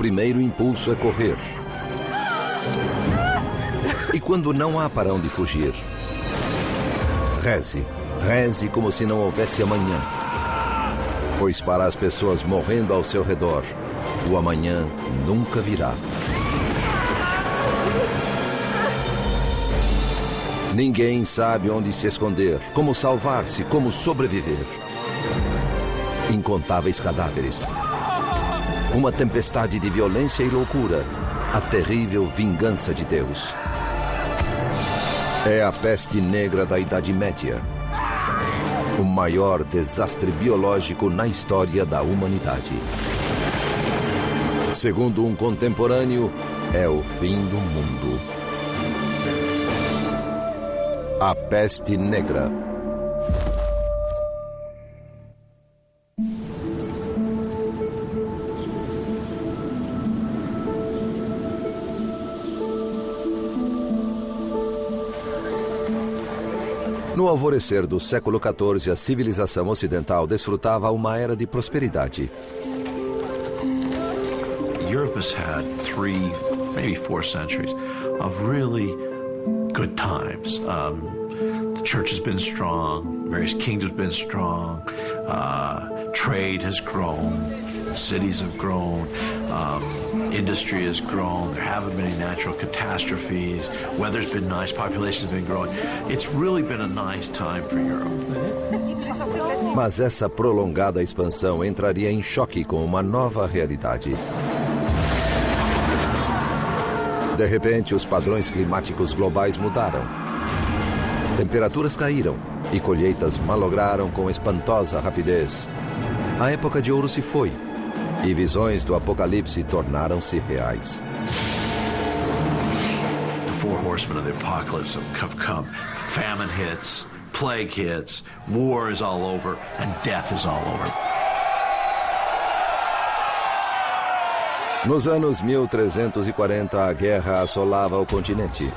primeiro impulso é correr. E quando não há para onde fugir, reze. Reze como se não houvesse amanhã. Pois para as pessoas morrendo ao seu redor, o amanhã nunca virá. Ninguém sabe onde se esconder, como salvar-se, como sobreviver. Incontáveis cadáveres. Uma tempestade de violência e loucura. A terrível vingança de Deus. É a peste negra da Idade Média. O maior desastre biológico na história da humanidade. Segundo um contemporâneo, é o fim do mundo. A peste negra. No alvorecer do século XIV, a civilização ocidental desfrutava uma era de prosperidade. Europe has had 3, maybe 4 centuries of really good times. The church has been strong, various kingdoms have been strong, trade has grown, cities have grown, industry has grown, there haven't been any natural catastrophes, weather's been nice, populations have been growing. It's really been a nice time for Europe. Mas essa prolongada expansão entraria em choque com uma nova realidade. De repente, os padrões climáticos globais mudaram. Temperaturas caíram e colheitas malograram com espantosa rapidez. A época de ouro se foi e visões do apocalipse tornaram-se reais. The 4 horsemen of the apocalypse have come. Famine hits, plague hits, war is all over, and death is all over. Nos anos 1340, a guerra assolava o continente.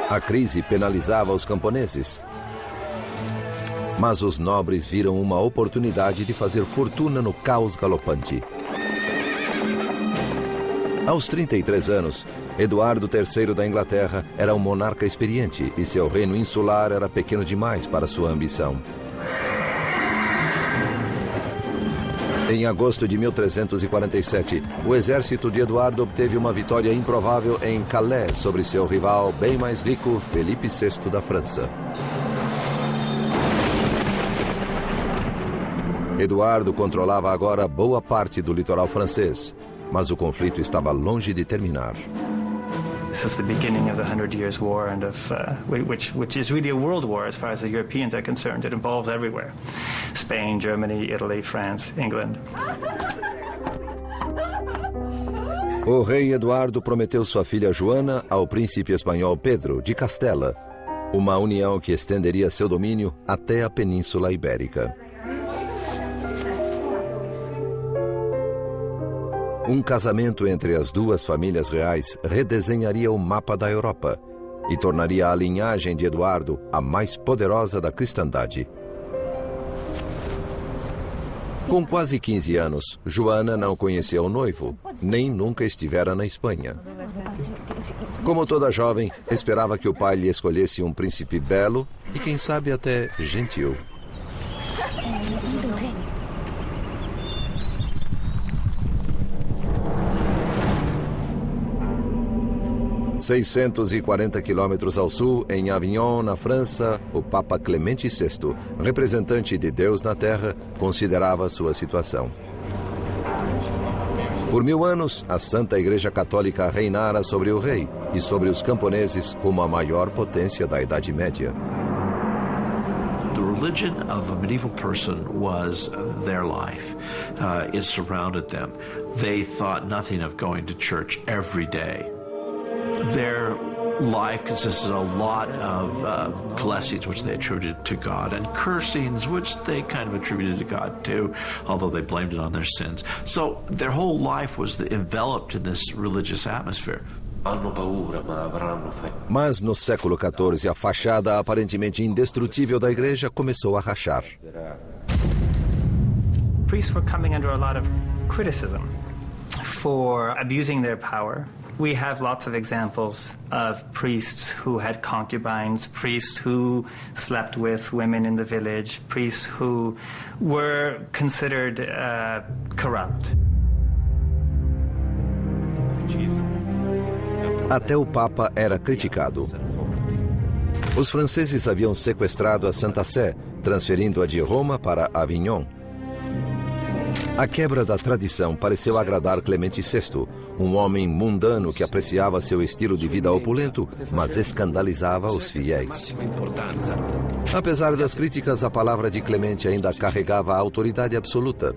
A crise penalizava os camponeses. Mas os nobres viram uma oportunidade de fazer fortuna no caos galopante. Aos 33 anos, Eduardo III da Inglaterra era um monarca experiente e seu reino insular era pequeno demais para sua ambição. Em agosto de 1347, o exército de Eduardo obteve uma vitória improvável em Calais sobre seu rival bem mais rico, Felipe VI da França. Eduardo controlava agora boa parte do litoral francês, mas o conflito estava longe de terminar. This is the beginning of the 100 Years' War, and which is really a world war as far as the Europeans are concerned. It involves everywhere: Spain, Germany, Italy, France, England. O rei Eduardo prometeu sua filha Joana ao príncipe espanhol Pedro de Castela, uma união que estenderia seu domínio até a Península Ibérica. Um casamento entre as duas famílias reais redesenharia o mapa da Europa e tornaria a linhagem de Eduardo a mais poderosa da cristandade. Com quase 15 anos, Joana não conhecia o noivo, nem nunca estivera na Espanha. Como toda jovem, esperava que o pai lhe escolhesse um príncipe belo e, quem sabe, até gentil. ...640 quilômetros ao sul, em Avignon, na França, o Papa Clemente VI, representante de Deus na Terra, considerava sua situação. Por 1000 anos, a Santa Igreja Católica reinara sobre o rei e sobre os camponeses como a maior potência da Idade Média. The religion of a medieval person was their life. It surrounded them. They thought nothing of going to church every day. Their life consisted of a lot of blessings which they attributed to God and cursings which they kind of attributed to God too, although they blamed it on their sins. So their whole life was enveloped in this religious atmosphere. Mas no século XIV, a fachada aparentemente indestrutível da igreja começou a rachar. Priests were coming under a lot of criticism. for abusing their power. We have lots of examples of priests who had concubines, priests who slept with women in the village, priests who were considered corrupt. Até o Papa era criticado. Os franceses haviam sequestrado a Santa Sé, transferindo-a de Roma para Avignon. A quebra da tradição pareceu agradar Clemente VI, um homem mundano que apreciava seu estilo de vida opulento, mas escandalizava os fiéis. Apesar das críticas, a palavra de Clemente ainda carregava a autoridade absoluta.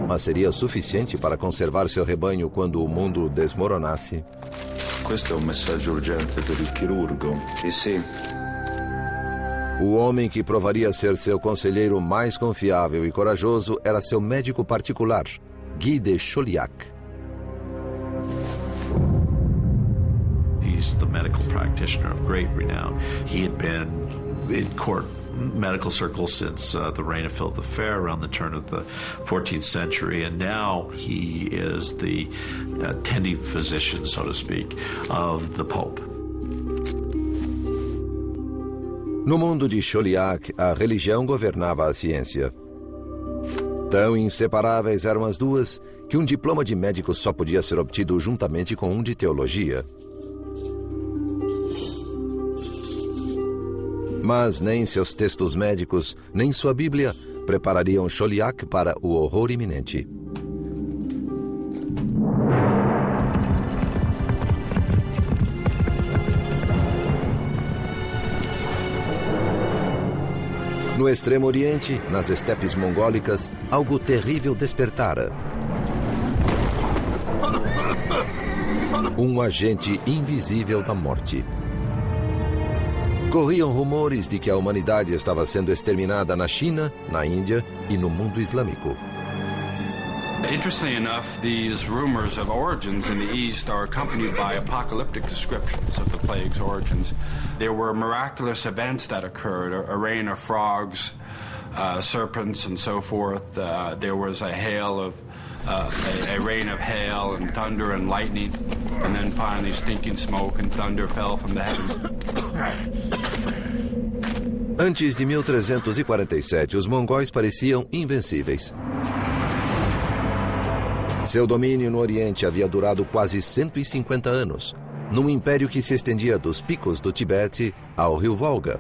Mas seria suficiente para conservar seu rebanho quando o mundo desmoronasse? Questo è un messaggio urgente per il chirurgo. Sì. O homem que provaria ser seu conselheiro mais confiável e corajoso era seu médico particular, Guy de Chauliac. He's the medical practitioner of great renown. He had been in court medical circles since the reign of Philip the Fair around the turn of the 14th century, and now he is the attending physician, so to speak, of the Pope. No mundo de Chauliac, a religião governava a ciência. Tão inseparáveis eram as duas que um diploma de médico só podia ser obtido juntamente com um de teologia. Mas nem seus textos médicos, nem sua Bíblia preparariam Chauliac para o horror iminente. No Extremo Oriente, nas estepes mongólicas, algo terrível despertara. Um agente invisível da morte. Corriam rumores de que a humanidade estava sendo exterminada na China, na Índia e no mundo islâmico. Interestingly enough, these rumors of origins in the East are accompanied by apocalyptic descriptions of the plague's origins. There were miraculous events that occurred, a rain of frogs, serpents, and so forth. There was a rain of hail and thunder and lightning, and then finally stinking smoke and thunder fell from the heavens. Antes de 1347, os mongóis pareciam invencíveis. Seu domínio no Oriente havia durado quase 150 anos, num império que se estendia dos picos do Tibete ao rio Volga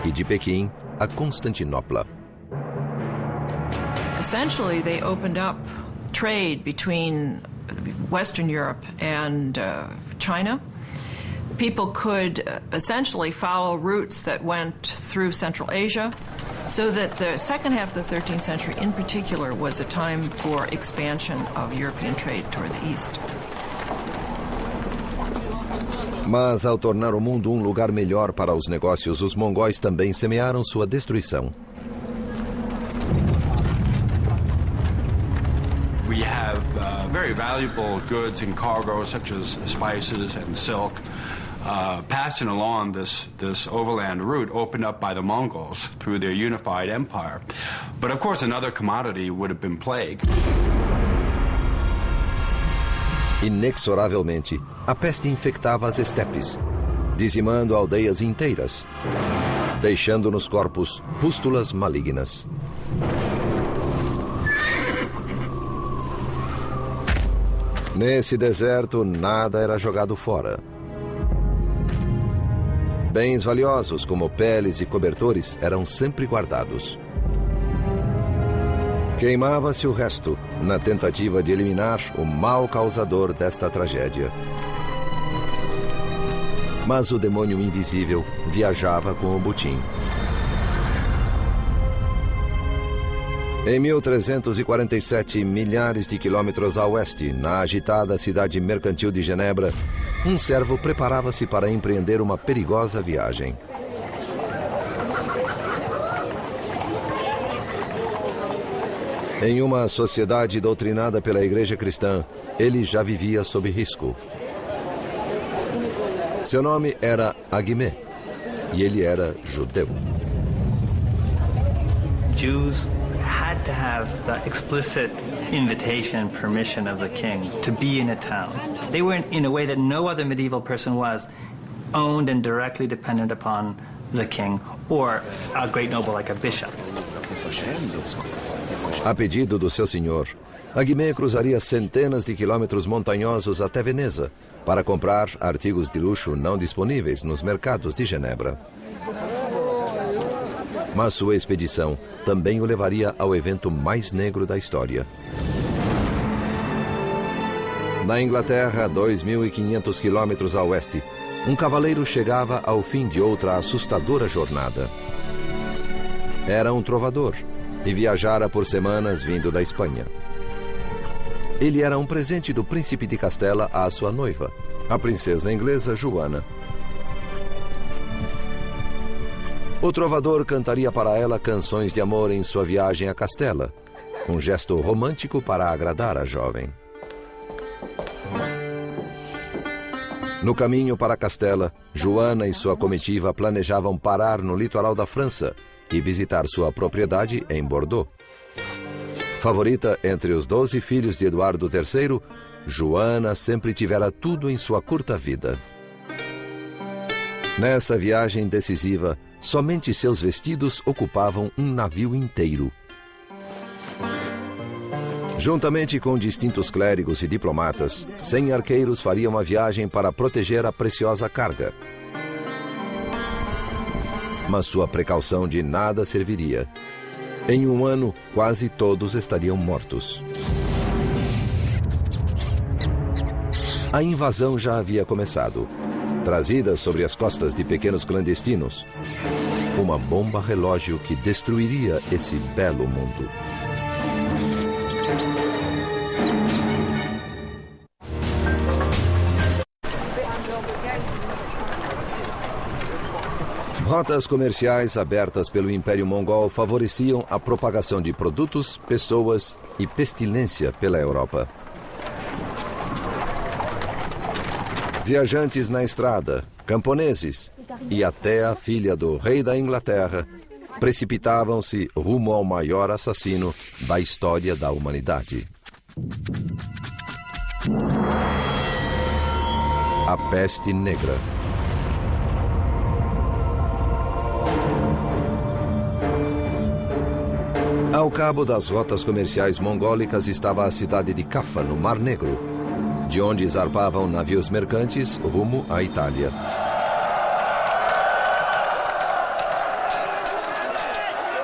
e de Pequim a Constantinopla. Essentially, they opened up trade between Western Europe and China. People could essentially follow routes that went through Central Asia, so that the second half of the 13th century in particular was a time for expansion of European trade toward the east. Mas ao tornar o mundo um lugar melhor para os negócios, os mongóis também semearam sua destruição. We have very valuable goods and cargo such as spices and silk passing along this overland route opened up by the Mongols through their unified empire. But of course another commodity would have been plague. Inexoravelmente, a peste infectava as estepes, dizimando aldeias inteiras, deixando nos corpos pústulas malignas. Nesse deserto, nada era jogado fora. Bens valiosos, como peles e cobertores, eram sempre guardados. Queimava-se o resto, na tentativa de eliminar o mal causador desta tragédia. Mas o demônio invisível viajava com o botim. Em 1347, milhares de quilômetros a oeste, na agitada cidade mercantil de Genebra, um servo preparava-se para empreender uma perigosa viagem. Em uma sociedade doutrinada pela Igreja Cristã, ele já vivia sob risco. Seu nome era Agimé, e ele era judeu. Jews had to have the explicit invitation and permission of the king to be in a town. They were, in a way that no other medieval person was, owned and directly dependent upon the king or a great noble like a bishop. A pedido do seu senhor, a Guimê cruzaria centenas de quilômetros montanhosos até Veneza para comprar artigos de luxo não disponíveis nos mercados de Genebra. Mas sua expedição também o levaria ao evento mais negro da história. Na Inglaterra, 2.500 quilômetros a oeste, um cavaleiro chegava ao fim de outra assustadora jornada. Era um trovador e viajara por semanas vindo da Espanha. Ele era um presente do príncipe de Castela à sua noiva, a princesa inglesa Joana. O trovador cantaria para ela canções de amor em sua viagem a Castela, um gesto romântico para agradar a jovem. No caminho para Castela, Joana e sua comitiva planejavam parar no litoral da França e visitar sua propriedade em Bordeaux. Favorita entre os 12 filhos de Eduardo III, Joana sempre tivera tudo em sua curta vida. Nessa viagem decisiva, somente seus vestidos ocupavam um navio inteiro. Juntamente com distintos clérigos e diplomatas, 100 arqueiros fariam a viagem para proteger a preciosa carga. Mas sua precaução de nada serviria. Em um ano, quase todos estariam mortos. A invasão já havia começado. Trazida sobre as costas de pequenos clandestinos, uma bomba relógio que destruiria esse belo mundo. Rotas comerciais abertas pelo Império Mongol favoreciam a propagação de produtos, pessoas e pestilência pela Europa. Viajantes na estrada, camponeses e até a filha do rei da Inglaterra precipitavam-se rumo ao maior assassino da história da humanidade. A Peste Negra. Ao cabo das rotas comerciais mongólicas estava a cidade de Caffa, no Mar Negro, de onde zarpavam navios mercantes rumo à Itália.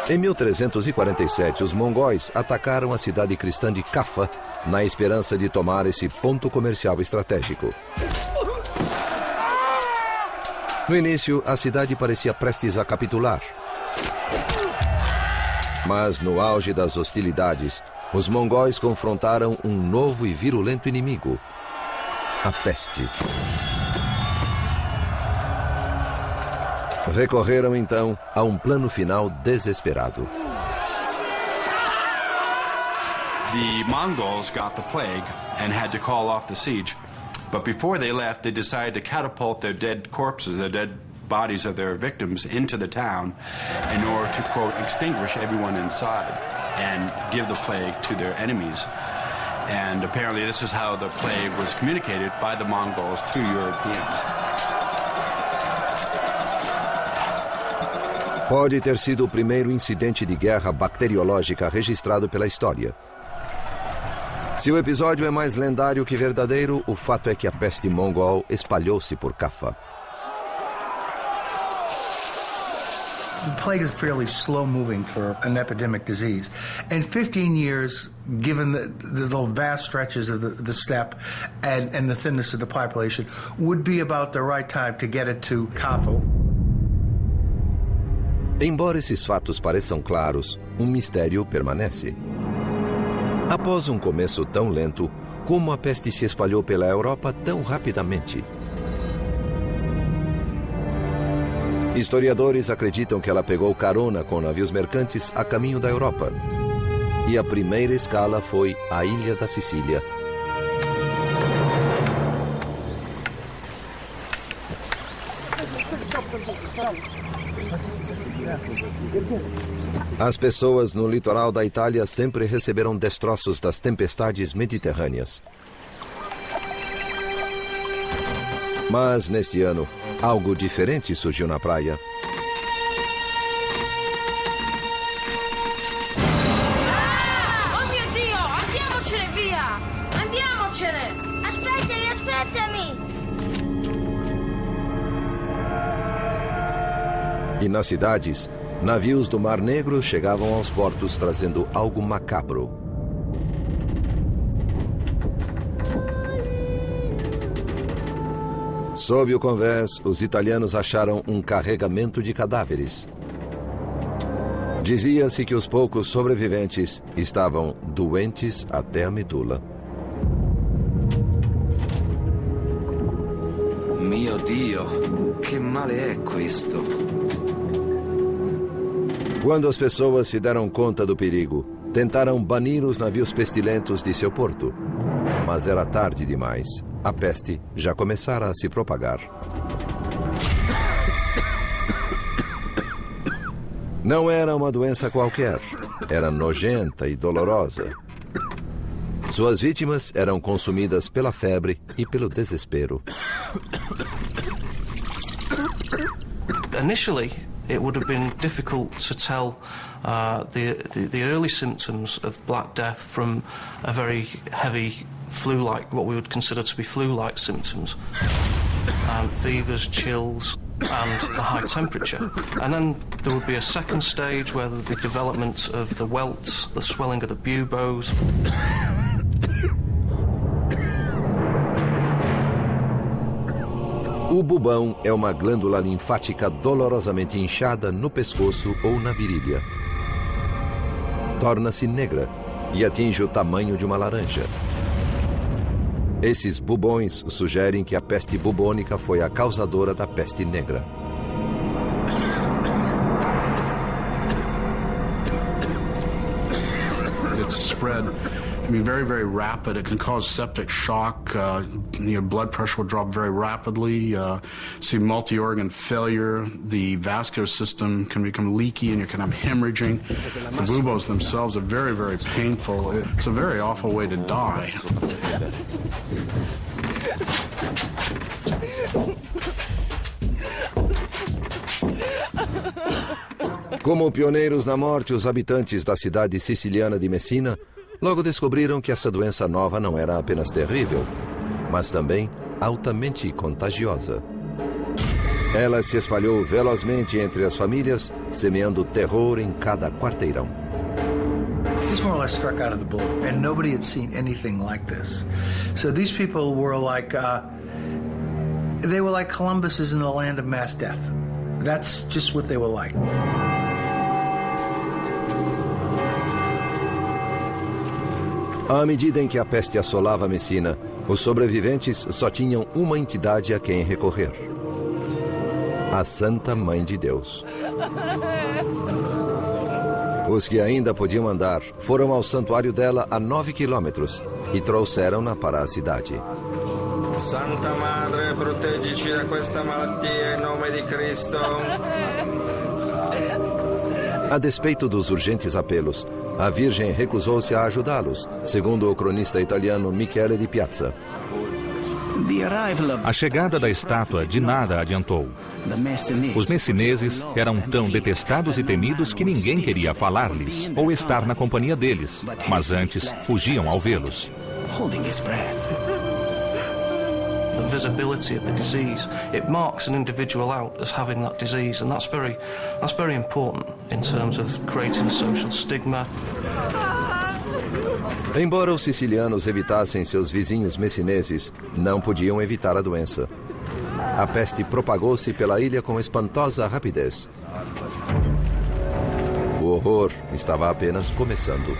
Em 1347, os mongóis atacaram a cidade cristã de Caffa na esperança de tomar esse ponto comercial estratégico. No início, a cidade parecia prestes a capitular. Mas, no auge das hostilidades, os mongóis confrontaram um novo e virulento inimigo, a peste. Recorreram, então, a um plano final desesperado. The Mongols got the plague and had to call off the siege. But before they left, they decided to catapult their dead corpses, their dead bodies of their victims, into the town in order to, quote, extinguish everyone inside and give the plague to their enemies. And apparently this is how the plague was communicated by the Mongols to Europeans. Pode ter sido o primeiro incidente de guerra bacteriológica registrado pela história. Se o episódio é mais lendário que verdadeiro, o fato é que a peste mongol espalhou-se por Caffa. The plague is fairly slow-moving for an epidemic disease. In 15 years, given the vast stretches of the steppe and the thinness of the population, would be about the right time to get it to Caffa. Embora esses fatos pareçam claros, um mistério permanece. Após um começo tão lento, como a peste se espalhou pela Europa tão rapidamente? Historiadores acreditam que ela pegou carona com navios mercantes a caminho da Europa. E a primeira escala foi a ilha da Sicília. As pessoas no litoral da Itália sempre receberam destroços das tempestades mediterrâneas. Mas, neste ano, algo diferente surgiu na praia. Oh mio Dio! Andiamocene via! Andiamocene! Aspettami! E nas cidades, navios do Mar Negro chegavam aos portos trazendo algo macabro. Sob o convés, os italianos acharam um carregamento de cadáveres. Dizia-se que os poucos sobreviventes estavam doentes até a medula. Mio Dio, che male è questo? Quando as pessoas se deram conta do perigo, tentaram banir os navios pestilentos de seu porto. Mas era tarde demais. A peste já começara a se propagar. Não era uma doença qualquer. Era nojenta e dolorosa. Suas vítimas eram consumidas pela febre e pelo desespero. Initially, it would have been difficult to tell the early symptoms of Black Death from a very heavy flu-like, what we would consider to be flu-like symptoms. Fevers, chills, and the high temperature. And then there would be a second stage where the development of the welts, the swelling of the buboes. O bubão é uma glândula linfática dolorosamente inchada no pescoço ou na virilha. Torna-se negra e atinge o tamanho de uma laranja. Esses bubões sugerem que a peste bubônica foi a causadora da peste negra. It's spread can be very, very rapid. It can cause septic shock. Your blood pressure will drop very rapidly. See multi-organ failure. The vascular system can become leaky and you can have hemorrhaging. The buboes themselves are very, very painful. It's a very awful way to die. Como pioneiros na morte, os habitantes da cidade siciliana de Messina logo descobriram que essa doença nova não era apenas terrível, mas também altamente contagiosa. Ela se espalhou velozmente entre as famílias, semeando terror em cada quarteirão. This more or less struck out of the blue, and nobody had seen anything like this. So these people were like, they were like Columbus is in the land of mass death. That's just what they were like. À medida em que a peste assolava Messina, os sobreviventes só tinham uma entidade a quem recorrer: a Santa Mãe de Deus. Os que ainda podiam andar foram ao santuário dela a 9 quilômetros e trouxeram-na para a cidade. Santa Madre, proteggici da questa malattia em nome di Cristo. A despeito dos urgentes apelos, a Virgem recusou-se a ajudá-los, segundo o cronista italiano Michele di Piazza. A chegada da estátua de nada adiantou. Os messineses eram tão detestados e temidos que ninguém queria falar-lhes ou estar na companhia deles, mas antes fugiam ao vê-los. The visibility of the disease, it marks an individual out as having that disease, and that's very important in terms of creating a social stigma. Embora os sicilianos evitassem seus vizinhos messineses, não podiam evitar a doença. A peste propagou-se pela ilha com espantosa rapidez. O horror estava apenas começando.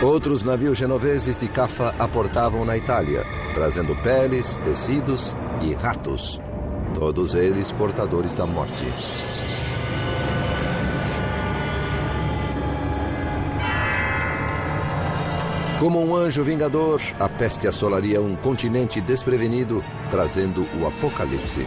Outros navios genoveses de Caffa aportavam na Itália, trazendo peles, tecidos e ratos, todos eles portadores da morte. Como um anjo vingador, a peste assolaria um continente desprevenido, trazendo o apocalipse.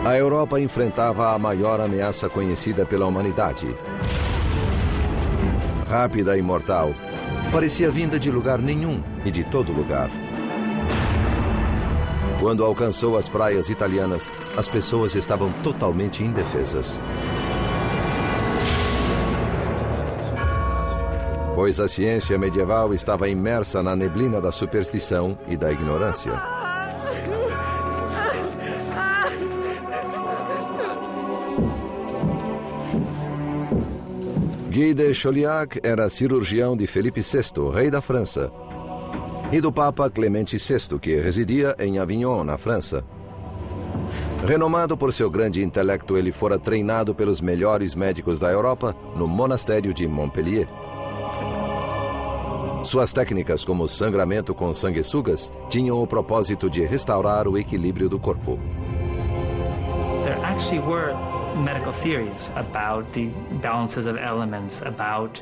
A Europa enfrentava a maior ameaça conhecida pela humanidade. Rápida e mortal, parecia vinda de lugar nenhum e de todo lugar. Quando alcançou as praias italianas, as pessoas estavam totalmente indefesas. Pois a ciência medieval estava imersa na neblina da superstição e da ignorância. Guy de Chauliac era cirurgião de Felipe VI, rei da França, e do Papa Clemente VI, que residia em Avignon, na França. Renomado por seu grande intelecto, ele fora treinado pelos melhores médicos da Europa no monastério de Montpellier. Suas técnicas, como sangramento com sanguessugas, tinham o propósito de restaurar o equilíbrio do corpo. There actually were medical theories about the balances of elements, about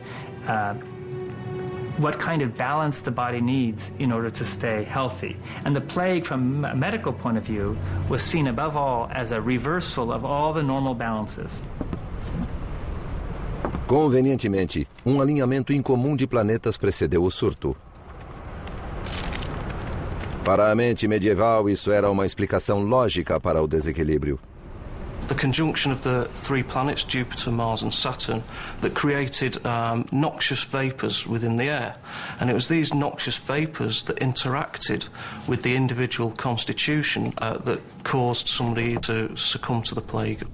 what kind of balance the body needs in order to stay healthy. And the plague, from a medical point of view, was seen above all as a reversal of all the normal balances. Convenientemente, um alinhamento incomum de planetas precedeu o surto. Para a mente medieval, isso era uma explicação lógica para o desequilíbrio. The conjunction of the three planets, Jupiter, Mars and Saturn, that created noxious vapours within the air. And it was these noxious vapours that interacted with the individual constitution that caused somebody to succumb to the plague.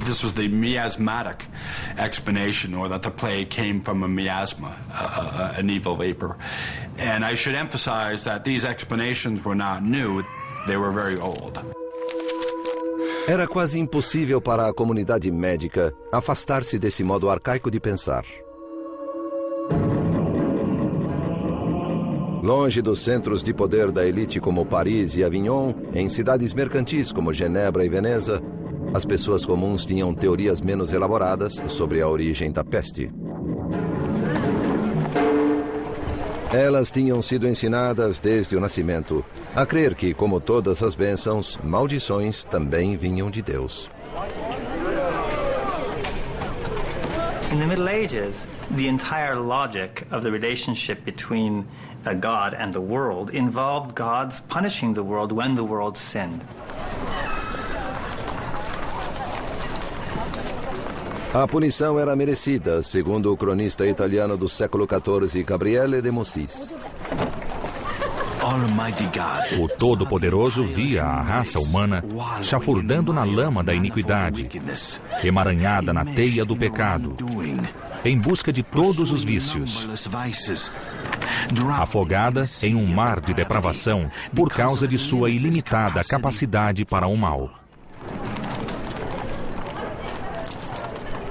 This was the miasmatic explanation, or that the plague came from a miasma, an evil vapor. And I should emphasize that these explanations were not new. They were very old. Era quase impossível para a comunidade médica afastar-se desse modo arcaico de pensar. Longe dos centros de poder da elite como Paris e Avignon, em cidades mercantis como Genebra e Veneza, as pessoas comuns tinham teorias menos elaboradas sobre a origem da peste. Elas tinham sido ensinadas desde o nascimento a crer que, como todas as bênçãos, maldições também vinham de Deus. In the Middle Ages, the entire logic of the relationship between God and the world involved gods punishing the world when the world sinned. A punição era merecida, segundo o cronista italiano do século XIV, Gabriele de Mussis. O Todo-Poderoso via a raça humana chafurdando na lama da iniquidade, emaranhada na teia do pecado, em busca de todos os vícios, afogada em um mar de depravação por causa de sua ilimitada capacidade para o mal.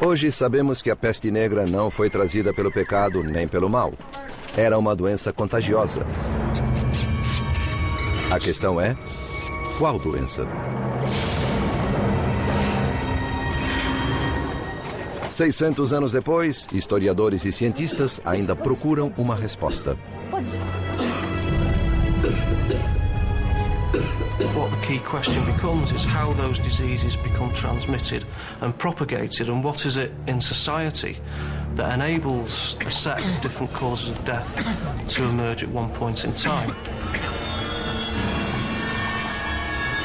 Hoje sabemos que a peste negra não foi trazida pelo pecado nem pelo mal. Era uma doença contagiosa. A questão é, qual doença? 600 anos depois, historiadores e cientistas ainda procuram uma resposta. What the key question becomes is how those diseases become transmitted and propagated, and what is it in society that enables a set of different causes of death to emerge at one point in time.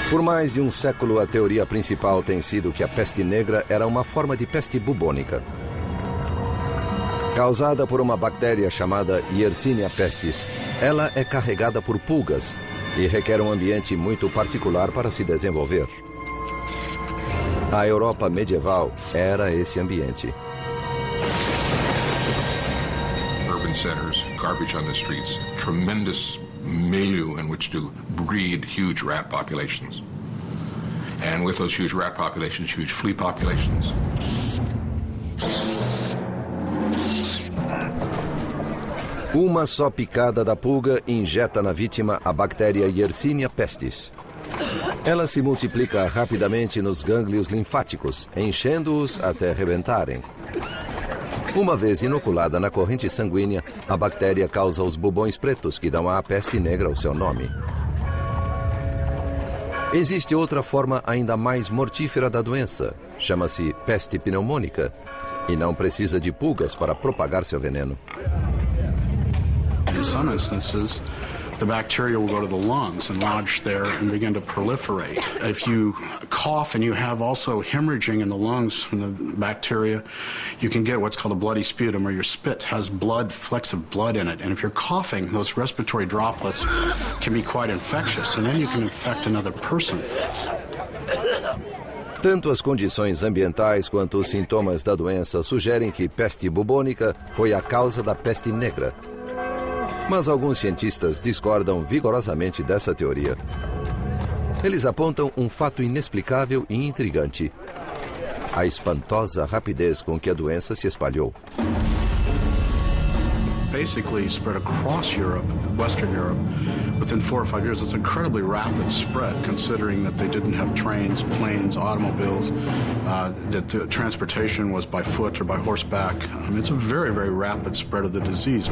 Por mais de um século, a teoria principal tem sido que a peste negra era uma forma de peste bubônica, causada por uma bactéria chamada Yersinia pestis. Ela é carregada por pulgas e requer um ambiente muito particular para se desenvolver. A Europa medieval era esse ambiente. Urban centers, garbage on the streets, tremendous milieu in which to breed huge rat populations. And with those huge rat populations, huge flea populations. Uma só picada da pulga injeta na vítima a bactéria Yersinia pestis. Ela se multiplica rapidamente nos gânglios linfáticos, enchendo-os até rebentarem. Uma vez inoculada na corrente sanguínea, a bactéria causa os bubões pretos que dão à peste negra o seu nome. Existe outra forma ainda mais mortífera da doença. Chama-se peste pneumônica e não precisa de pulgas para propagar seu veneno. In some instances, the bacteria will go to the lungs and lodge there and begin to proliferate. If you cough and you have also hemorrhaging in the lungs from the bacteria, you can get what's called a bloody sputum, or your spit has blood, flecks of blood in it. And if you're coughing, those respiratory droplets can be quite infectious, and then you can infect another person. Tanto as condições ambientais quanto os sintomas da doença sugerem que peste bubônica foi a causa da peste negra. Mas alguns cientistas discordam vigorosamente dessa teoria. Eles apontam um fato inexplicável e intrigante: a espantosa rapidez com que a doença se espalhou. Basically spread across Europe, Western Europe, within 4 or 5 years. It's incredibly rapid spread, considering that they didn't have trains, planes, automobiles, that the transportation was by foot or by horseback. I mean, it's a very, very rapid spread of the disease.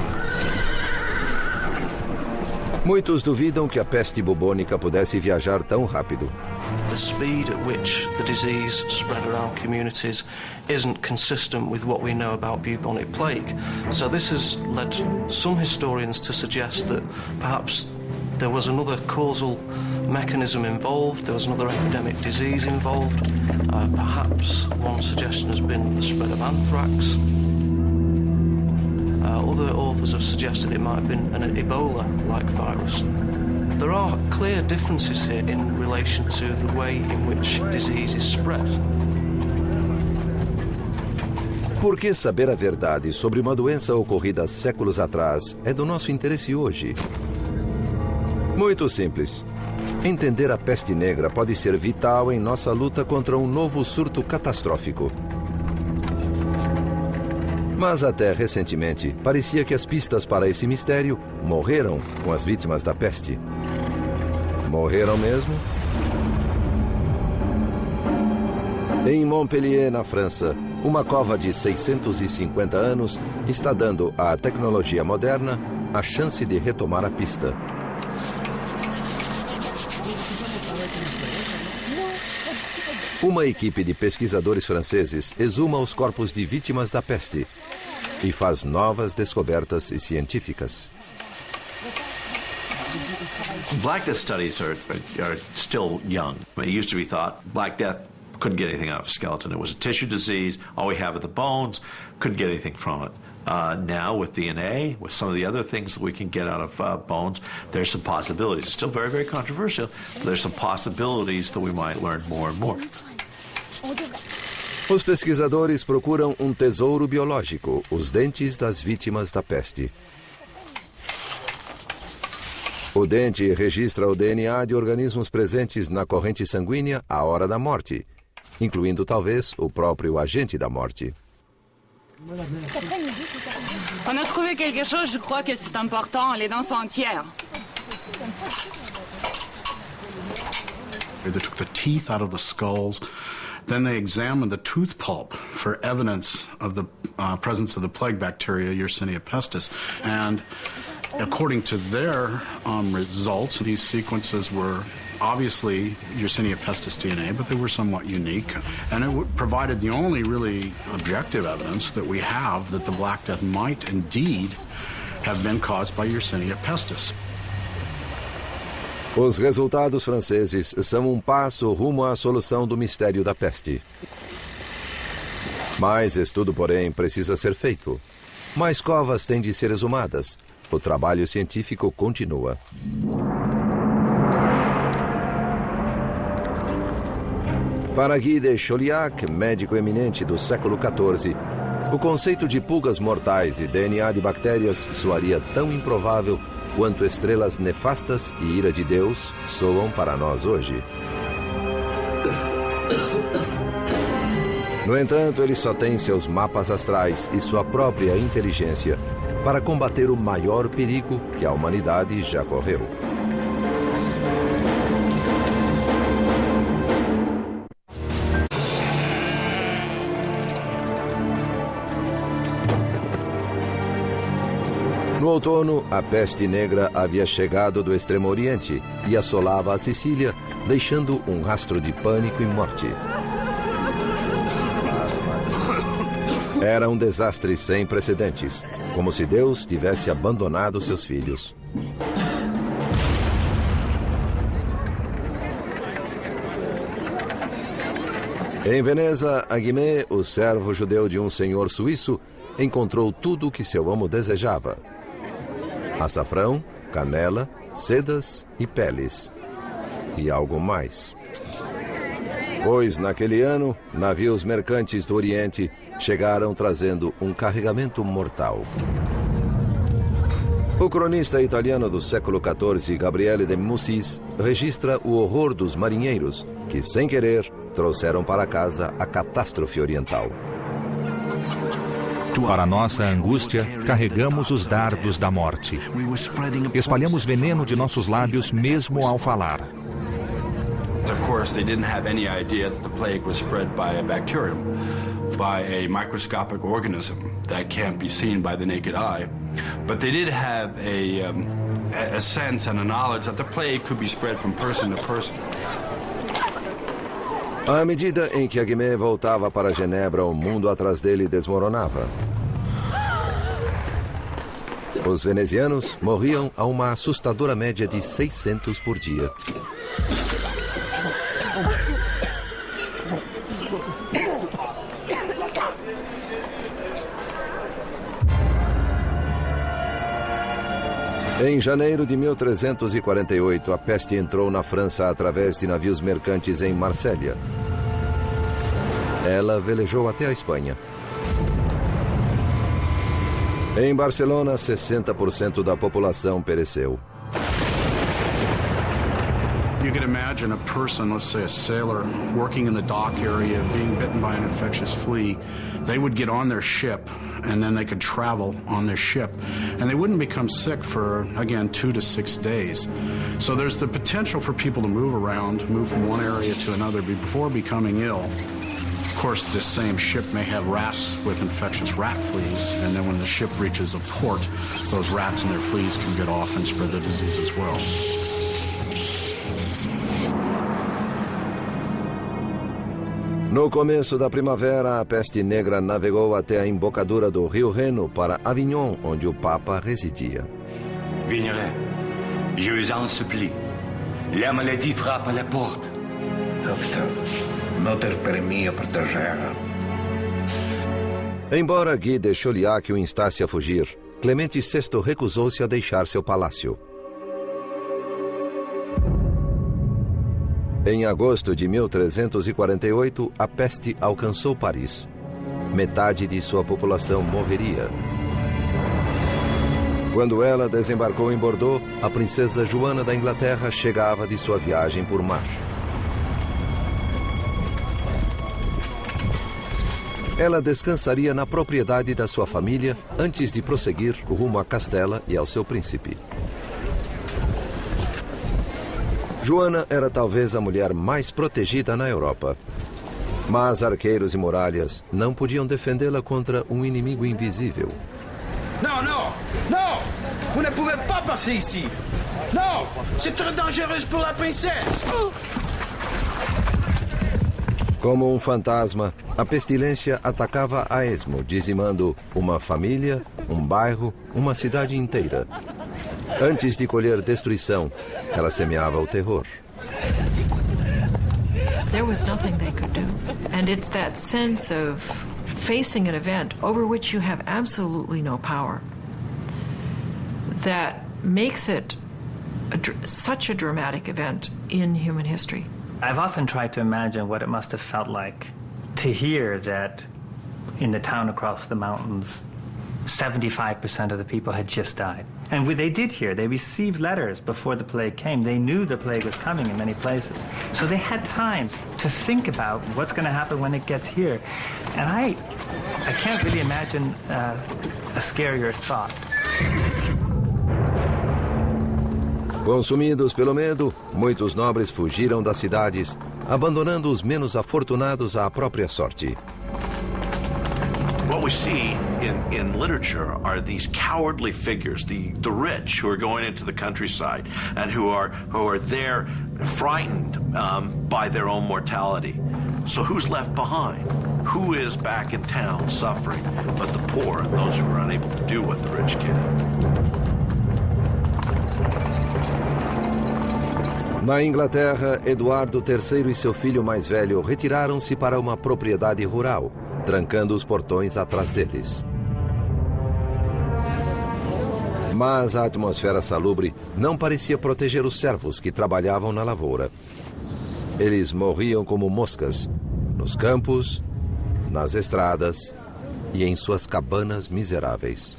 Muitos duvidam que a peste bubônica pudesse viajar tão rápido. The speed at which the disease spread around communities isn't consistent with what we know about bubonic plague. So this has led some historians to suggest that perhaps there was another causal mechanism involved, there was another epidemic disease involved. Perhaps one suggestion has been the spread of anthrax. Other authors have suggested it might have been an Ebola-like virus. There are clear differences here in relation to the way in which disease is spread. Por que saber a verdade sobre uma doença ocorrida séculos atrás é do nosso interesse hoje? Muito simples. Entender a peste negra pode ser vital em nossa luta contra um novo surto catastrófico. Mas até recentemente, parecia que as pistas para esse mistério morreram com as vítimas da peste. Morreram mesmo? Em Montpellier, na França, uma cova de 650 anos está dando à tecnologia moderna a chance de retomar a pista. Uma equipe de pesquisadores franceses exuma os corpos de vítimas da peste e faz novas descobertas científicas. Black Death studies are still young. It used to be thought Black Death couldn't get anything out of a skeleton. It was a tissue disease. All we have are the bones. Couldn't get anything from it. Now with DNA, with some of the other things that we can get out of bones, there's some possibilities. It's still very, very controversial, but there's some possibilities that we might learn more and more. Os pesquisadores procuram um tesouro biológico, os dentes das vítimas da peste. O dente registra o DNA de organismos presentes na corrente sanguínea à hora da morte, incluindo talvez o próprio agente da morte. On a trouvé quelque chose, je crois que c'est important, les dents sont entières. They took the teeth out of the skulls. Then they examined the tooth pulp for evidence of the presence of the plague bacteria, Yersinia pestis. And according to their results, these sequences were obviously Yersinia pestis DNA, but they were somewhat unique. And it provided the only really objective evidence that we have that the Black Death might indeed have been caused by Yersinia pestis. Os resultados franceses são um passo rumo à solução do mistério da peste. Mais estudo, porém, precisa ser feito. Mais covas têm de ser exumadas. O trabalho científico continua. Para Guy de Chauliac, médico eminente do século XIV, o conceito de pulgas mortais e DNA de bactérias soaria tão improvável quanto estrelas nefastas e ira de Deus soam para nós hoje. No entanto, ele só tem seus mapas astrais e sua própria inteligência para combater o maior perigo que a humanidade já correu. No outono, a peste negra havia chegado do Extremo Oriente e assolava a Sicília, deixando um rastro de pânico e morte. Era um desastre sem precedentes, como se Deus tivesse abandonado seus filhos. Em Veneza, Aguimé, o servo judeu de um senhor suíço, encontrou tudo o que seu amo desejava: açafrão, canela, sedas e peles. E algo mais. Pois, naquele ano, navios mercantes do Oriente chegaram trazendo um carregamento mortal. O cronista italiano do século XIV, Gabriele de Mussis, registra o horror dos marinheiros que, sem querer, trouxeram para casa a catástrofe oriental. Para nossa angústia, carregamos os dardos da morte. Espalhamos veneno de nossos lábios mesmo ao falar. Of course, they didn't have any idea that the plague was spread by a bacterium, by a microscopic organism that can't be seen by the naked eye. But they did have a sense and a knowledge that the plague could be spread from person to person. À medida em que Aguimé voltava para Genebra, o mundo atrás dele desmoronava. Os venezianos morriam a uma assustadora média de 600 por dia. Em janeiro de 1348, a peste entrou na França através de navios mercantes em Marsella. Ela velejou até a Espanha. Em Barcelona, 60% da população pereceu. You could imagine a person, let's say a sailor, working in the dock area, being bitten by an infectious flea. They would get on their ship, and then they could travel on their ship. And they wouldn't become sick for, again, 2 to 6 days. So there's the potential for people to move around, move from one area to another before becoming ill. Of course, this same ship may have rats with infectious rat fleas, and then when the ship reaches a port, those rats and their fleas can get off and spread the disease as well. No começo da primavera, a peste negra navegou até a embocadura do rio Reno para Avignon, onde o Papa residia. Vignelet, je vous en supplie. La maladie frappe à la porte. Doctor, notre permis proteger. Embora Guy de Chauliac o instasse a fugir, Clemente VI recusou-se a deixar seu palácio. Em agosto de 1348, a peste alcançou Paris. Metade de sua população morreria. Quando ela desembarcou em Bordeaux, a princesa Joana da Inglaterra chegava de sua viagem por mar. Ela descansaria na propriedade da sua família antes de prosseguir rumo a Castela e ao seu príncipe. Joana era talvez a mulher mais protegida na Europa. Mas arqueiros e muralhas não podiam defendê-la contra um inimigo invisível. Non, non, non! Vous ne pouvez pas passer ici! Non! C'est trop dangereux pour la princesse! Como um fantasma, a pestilência atacava a esmo, dizimando uma família, um bairro, uma cidade inteira. Antes de colher destruição, ela semeava o terror. There was nothing they could do. And it's that sense of facing an event over which you have absolutely no power that makes it such a dramatic event in human history. I've often tried to imagine what it must have felt like to hear that in the town across the mountains, 75% of the people had just died. And they did hear. They received letters before the plague came. They knew the plague was coming in many places. So they had time to think about what's going to happen when it gets here. And I can't really imagine a scarier thought. Consumidos pelo medo, muitos nobres fugiram das cidades, abandonando os menos afortunados à própria sorte. What we see in literature are these cowardly figures, the rich who are going into the countryside and who are there frightened by their own mortality. So who's left behind? Who is back in town suffering but the poor and those who are unable to do what the rich can? Na Inglaterra, Eduardo III e seu filho mais velho retiraram-se para uma propriedade rural, trancando os portões atrás deles. Mas a atmosfera salubre não parecia proteger os servos que trabalhavam na lavoura. Eles morriam como moscas, nos campos, nas estradas e em suas cabanas miseráveis.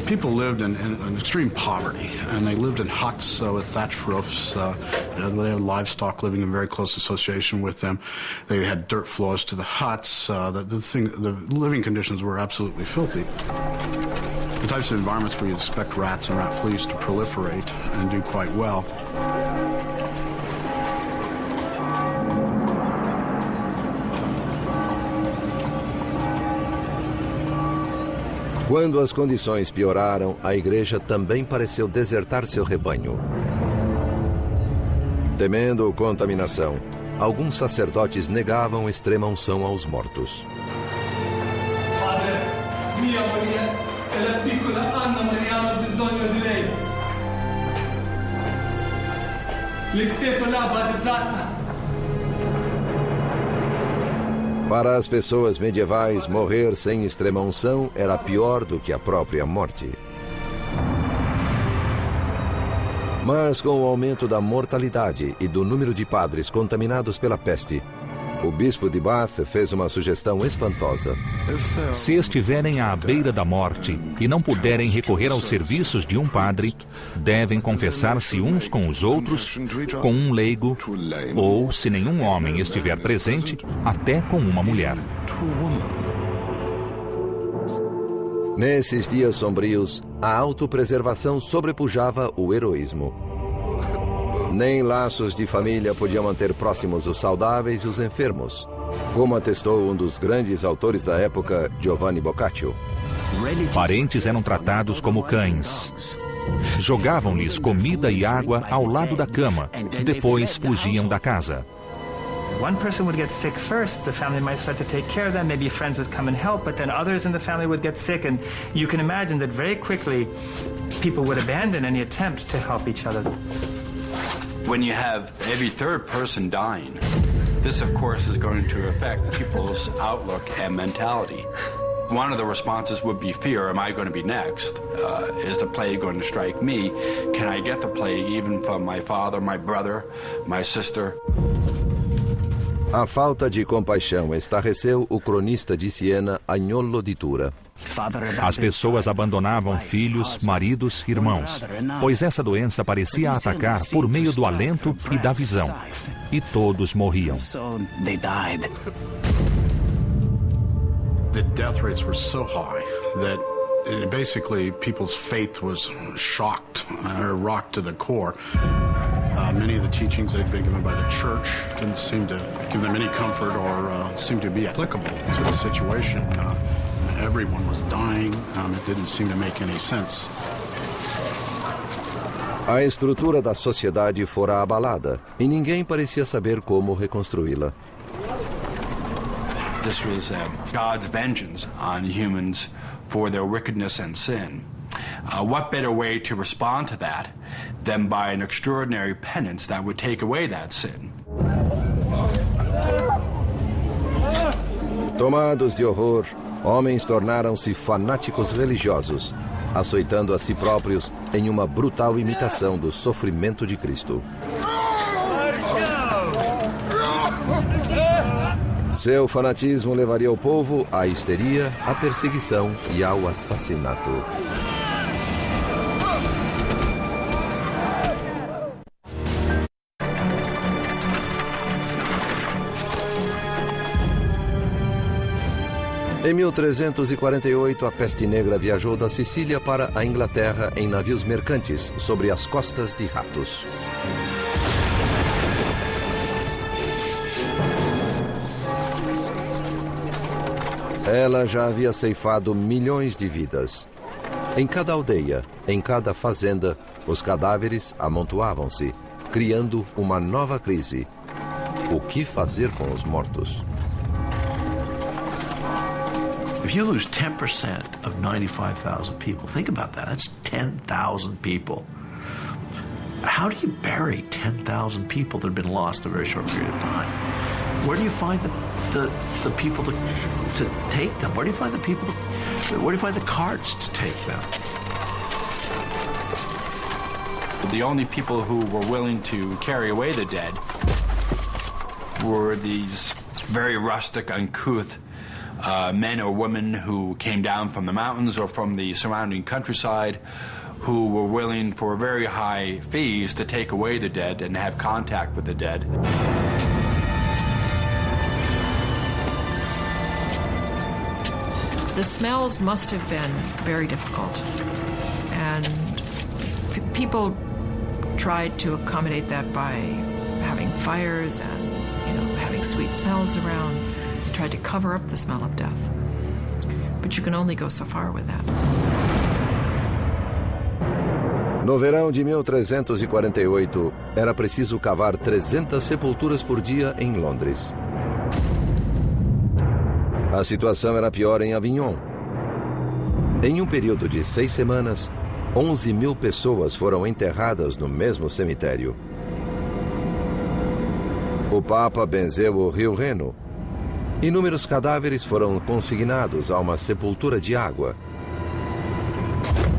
People lived in extreme poverty, and they lived in huts with thatched roofs. They had livestock living in very close association with them. They had dirt floors to the huts. The living conditions were absolutely filthy. The types of environments where you expect rats and rat fleas to proliferate and do quite well. Quando as condições pioraram, a igreja também pareceu desertar seu rebanho. Temendo contaminação, alguns sacerdotes negavam extrema unção aos mortos. Para as pessoas medievais, morrer sem extrema-unção era pior do que a própria morte. Mas com o aumento da mortalidade e do número de padres contaminados pela peste, o bispo de Bath fez uma sugestão espantosa. Se estiverem à beira da morte e não puderem recorrer aos serviços de um padre, devem confessar-se uns com os outros, com um leigo, ou, se nenhum homem estiver presente, até com uma mulher. Nesses dias sombrios, a autopreservação sobrepujava o heroísmo. Nem laços de família podiam manter próximos os saudáveis e os enfermos, como atestou um dos grandes autores da época, Giovanni Boccaccio. Parentes eram tratados como cães. Jogavam-lhes comida e água ao lado da cama, depois fugiam da casa. One person would get sick first, the family might start to take care of them, maybe friends would come and help, but then others in the family would get sick, and you can imagine that very quickly people would abandon any attempt to help each other. When you have every third person dying, this of course is going to affect people's outlook and mentality. One of the responses would be fear. Am I going to be next? Is the plague going to strike me? Can I get the plague even from my father, my brother, my sister? A falta de compaixão estarreceu o cronista de Siena, Agnolo di Tura. As pessoas abandonavam filhos, maridos, irmãos, pois essa doença parecia atacar por meio do alento e da visão, e todos morriam. The death rates were so high that basically people's faith was shocked or rocked to the core. Many of the teachings they'd been given by the church didn't seem to give them any comfort or seem to be applicable to the situation. Everyone was dying. It didn't seem to make any sense. A estrutura da sociedade fora abalada e ninguém parecia saber como reconstruí-la. This was God's vengeance on humans for their wickedness and sin. What better way to respond to that than by an extraordinary penance that would take away that sin? Tomados de horror, homens tornaram-se fanáticos religiosos, açoitando a si próprios em uma brutal imitação do sofrimento de Cristo. Seu fanatismo levaria o povo à histeria, à perseguição e ao assassinato. Em 1348, a peste negra viajou da Sicília para a Inglaterra em navios mercantes sobre as costas de ratos. Ela já havia ceifado milhões de vidas. Em cada aldeia, em cada fazenda, os cadáveres amontoavam-se, criando uma nova crise. O que fazer com os mortos? If you lose 10% of 95,000 people, think about that. That's 10,000 people. How do you bury 10,000 people that have been lost in a very short period of time? Where do you find the people to take them? Where do you find the people? Where do you find the carts to take them? The only people who were willing to carry away the dead were these very rustic, uncouth men or women who came down from the mountains or from the surrounding countryside, who were willing for very high fees to take away the dead and have contact with the dead. The smells must have been very difficult, and people tried to accommodate that by having fires and, having sweet smells around. They tried to cover up the smell of death, but you can only go so far with that. No verão de 1348, era preciso cavar 300 sepulturas por dia em Londres. A situação era pior em Avignon. Em um período de 6 semanas, 11.000 pessoas foram enterradas no mesmo cemitério. O Papa benzeu o rio Reno. Inúmeros cadáveres foram consignados a uma sepultura de água.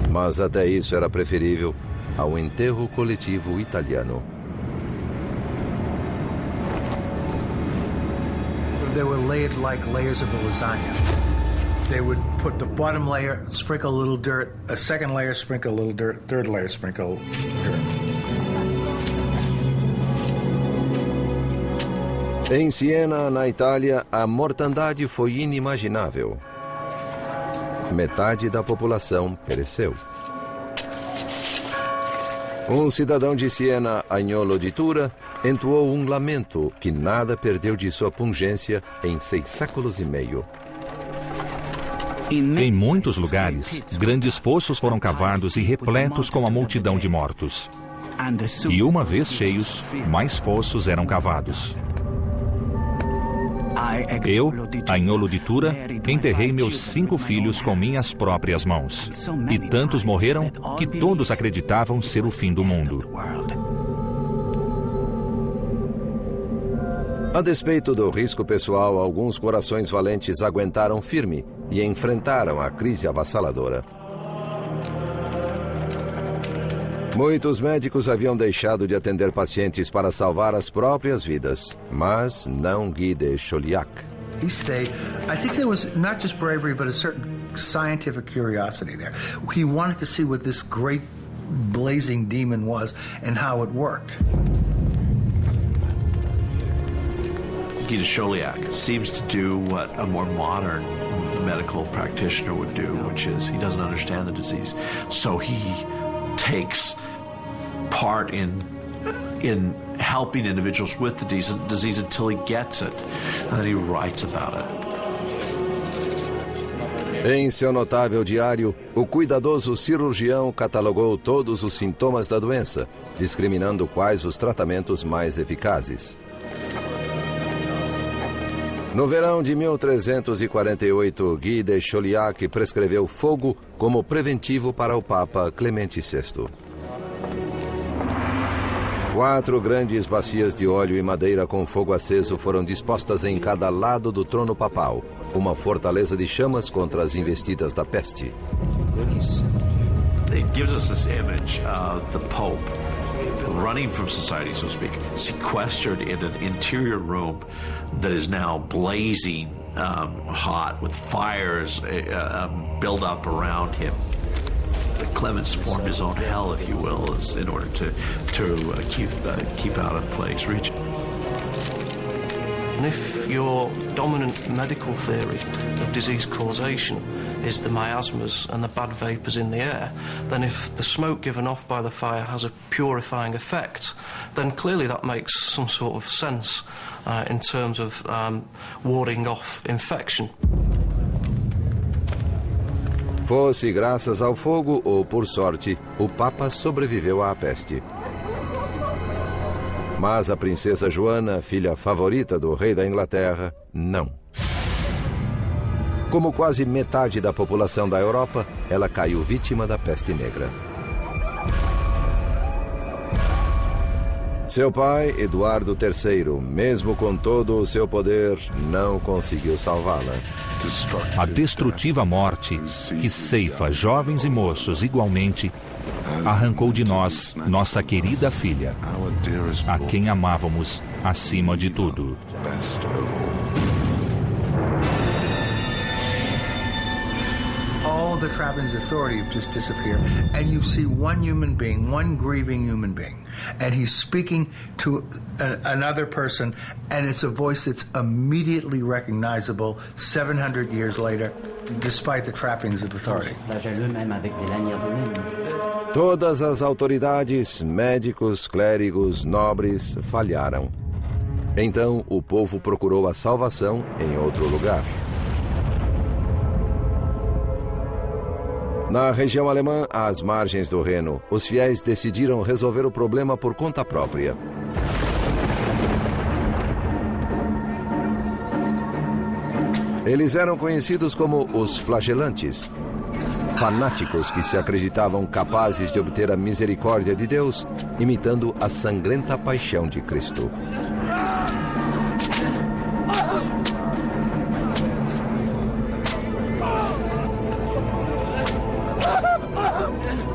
Mas até isso era preferível ao enterro coletivo italiano. They were layered like layers of a lasagna. They would put the bottom layer, sprinkle a little dirt, a second layer, sprinkle a little dirt, third layer, sprinkle dirt. Em Siena, na Itália, a mortandade foi inimaginável. Metade da população pereceu. Um cidadão de Siena, Agnolo di Tura, entoou um lamento que nada perdeu de sua pungência em 6 séculos e meio. Em muitos lugares, grandes fossos foram cavados e repletos com a multidão de mortos. E uma vez cheios, mais fossos eram cavados. Eu, Agnolo di Tura, enterrei meus 5 filhos com minhas próprias mãos. E tantos morreram que todos acreditavam ser o fim do mundo. A despeito do risco pessoal, alguns corações valentes aguentaram firme e enfrentaram a crise avassaladora. Muitos médicos haviam deixado de atender pacientes para salvar as próprias vidas, mas não Guy de Chauliac. He stayed. I think there was not just bravery, but a certain scientific curiosity there. He wanted to see what this great blazing demon was and how it worked. Guy de Chauliac seems to do what a more modern medical practitioner would do, which is he doesn't understand the disease, so he takes part in helping individuals with the disease until he gets it, and then he writes about it. Em seu notável diário, o cuidadoso cirurgião catalogou todos os sintomas da doença, discriminando quais os tratamentos mais eficazes. No verão de 1348, Guy de Chauliac prescreveu fogo como preventivo para o Papa Clemente VI. 4 grandes bacias de óleo e madeira com fogo aceso foram dispostas em cada lado do trono papal, uma fortaleza de chamas contra as investidas da peste. It gives us this image of the Pope running from society, so to speak, sequestered in an interior room that is now blazing hot with fires built up around him. Clemens formed his own hell, if you will, in order to keep out of the plague's region. And if your dominant medical theory of disease causation is the miasmas and the bad vapours in the air, then if the smoke given off by the fire has a purifying effect, then clearly that makes some sort of sense in terms of warding off infection. Fosse graças ao fogo ou por sorte, o Papa sobreviveu à peste. Mas a princesa Joana, filha favorita do rei da Inglaterra, não. Como quase metade da população da Europa, ela caiu vítima da peste negra. Seu pai, Eduardo III, mesmo com todo o seu poder, não conseguiu salvá-la. A destrutiva morte, que ceifa jovens e moços igualmente, arrancou de nós nossa querida filha, a quem amávamos acima de tudo. All the trappings of authority have just disappeared, and you see one human being, one grieving human being, and he's speaking to another person, and it's a voice that's immediately recognizable 700 years later, despite the trappings of authority. Todas as autoridades, médicos, clérigos, nobres falharam. Então o povo procurou a salvação em outro lugar. Na região alemã, às margens do Reno, os fiéis decidiram resolver o problema por conta própria. Eles eram conhecidos como os flagelantes, fanáticos que se acreditavam capazes de obter a misericórdia de Deus, imitando a sangrenta paixão de Cristo.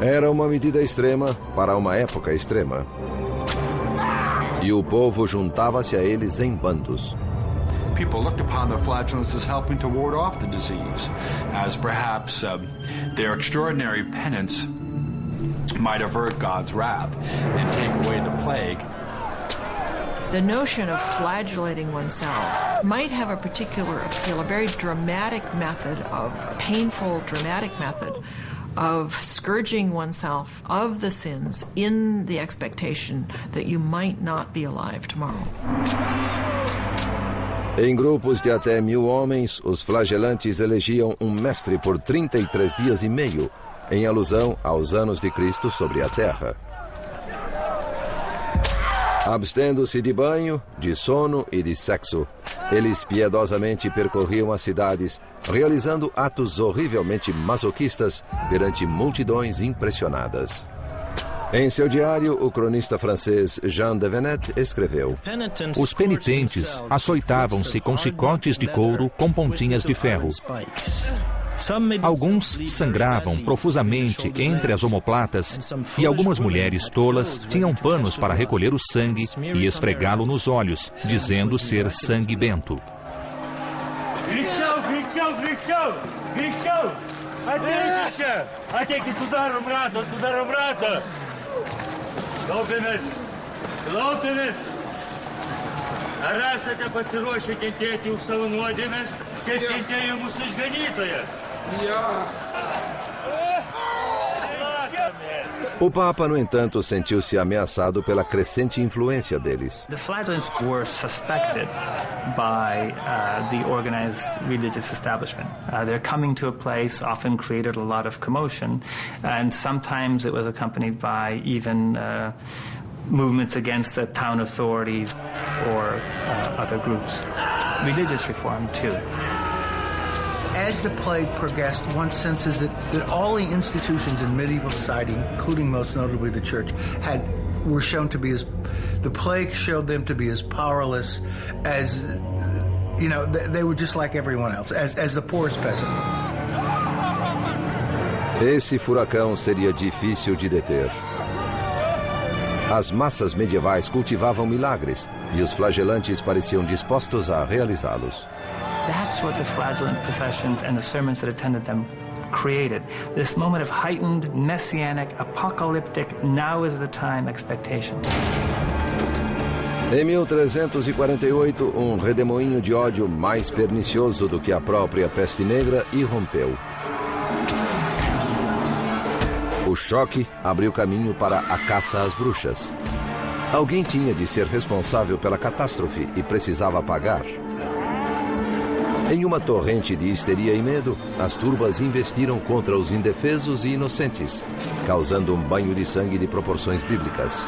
Era uma medida extrema para uma época extrema. E o povo juntava-se a eles em bandos. People looked upon the flagellants as helping to ward off the disease, as perhaps their extraordinary penance might avert God's wrath and take away the plague. The notion of flagellating oneself might have a particular appeal, a very dramatic method of, painful, dramatic method of scourging oneself of the sins in the expectation that you might not be alive tomorrow. Em grupos de até 1000 homens, os flagelantes elegiam um mestre por 33 dias e meio, em alusão aos anos de Cristo sobre a terra. Abstendo-se de banho, de sono e de sexo, eles piedosamente percorriam as cidades, realizando atos horrivelmente masoquistas perante multidões impressionadas. Em seu diário, o cronista francês Jean de Venette escreveu: Os penitentes açoitavam-se com chicotes de couro com pontinhas de ferro. Alguns sangravam profusamente entre as omoplatas e algumas mulheres tolas tinham panos para recolher o sangue e esfregá-lo nos olhos, dizendo ser sangue bento. O Papa, no entanto, sentiu-se ameaçado pela crescente influência deles. The flagellants were suspected by the organized religious establishment. Their coming to a place often created a lot of commotion, and sometimes it was accompanied by even movements against the town authorities or other groups. Religious reform, too. As the plague progressed, one senses that all the institutions in medieval society, including most notably the church, were shown to be as, the plague showed them to be as powerless as, you know, they were just like everyone else, as the poorest peasant. Esse furacão seria difícil de deter. As massas medievais cultivavam milagres e os flagelantes pareciam dispostos a realizá-los. That's what the flagellant processions and the sermons that attended them created. This moment of heightened, messianic, apocalyptic, now is the time expectation. Em 1348, um redemoinho de ódio mais pernicioso do que a própria peste negra irrompeu. O choque abriu caminho para a caça às bruxas. Alguém tinha de ser responsável pela catástrofe e precisava pagar. Em uma torrente de histeria e medo, as turbas investiram contra os indefesos e inocentes, causando um banho de sangue de proporções bíblicas.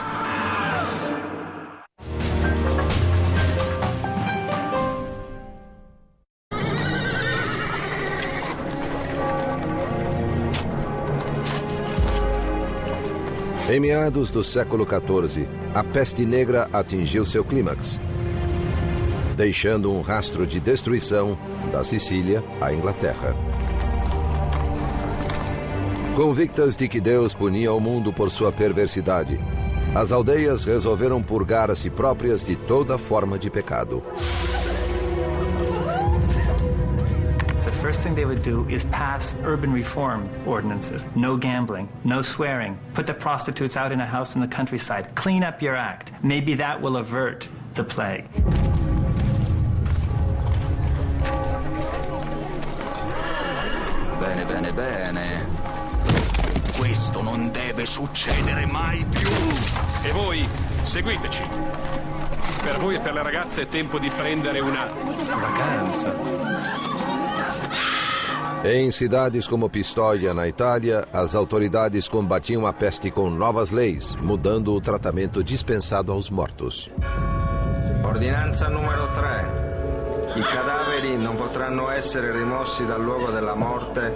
Em meados do século XIV, a peste negra atingiu seu clímax, deixando um rastro de destruição da Sicília à Inglaterra. Convictas de que Deus punia o mundo por sua perversidade, as aldeias resolveram purgar a si próprias de toda forma de pecado. The first thing they would do is pass urban reform ordinances. No gambling, no swearing. Put the prostitutes out in a house in the countryside. Clean up your act. Maybe that will avert the plague. Bene, bene, bene. Questo non deve succedere mai più. E voi, seguiteci. Per voi e per le ragazze è tempo di prendere una vacanza. Em cidades como Pistoia, na Itália, as autoridades combatiam a peste com novas leis, mudando o tratamento dispensado aos mortos. Ordinanza numero 3. I cadaveri non potranno essere rimossi dal luogo della morte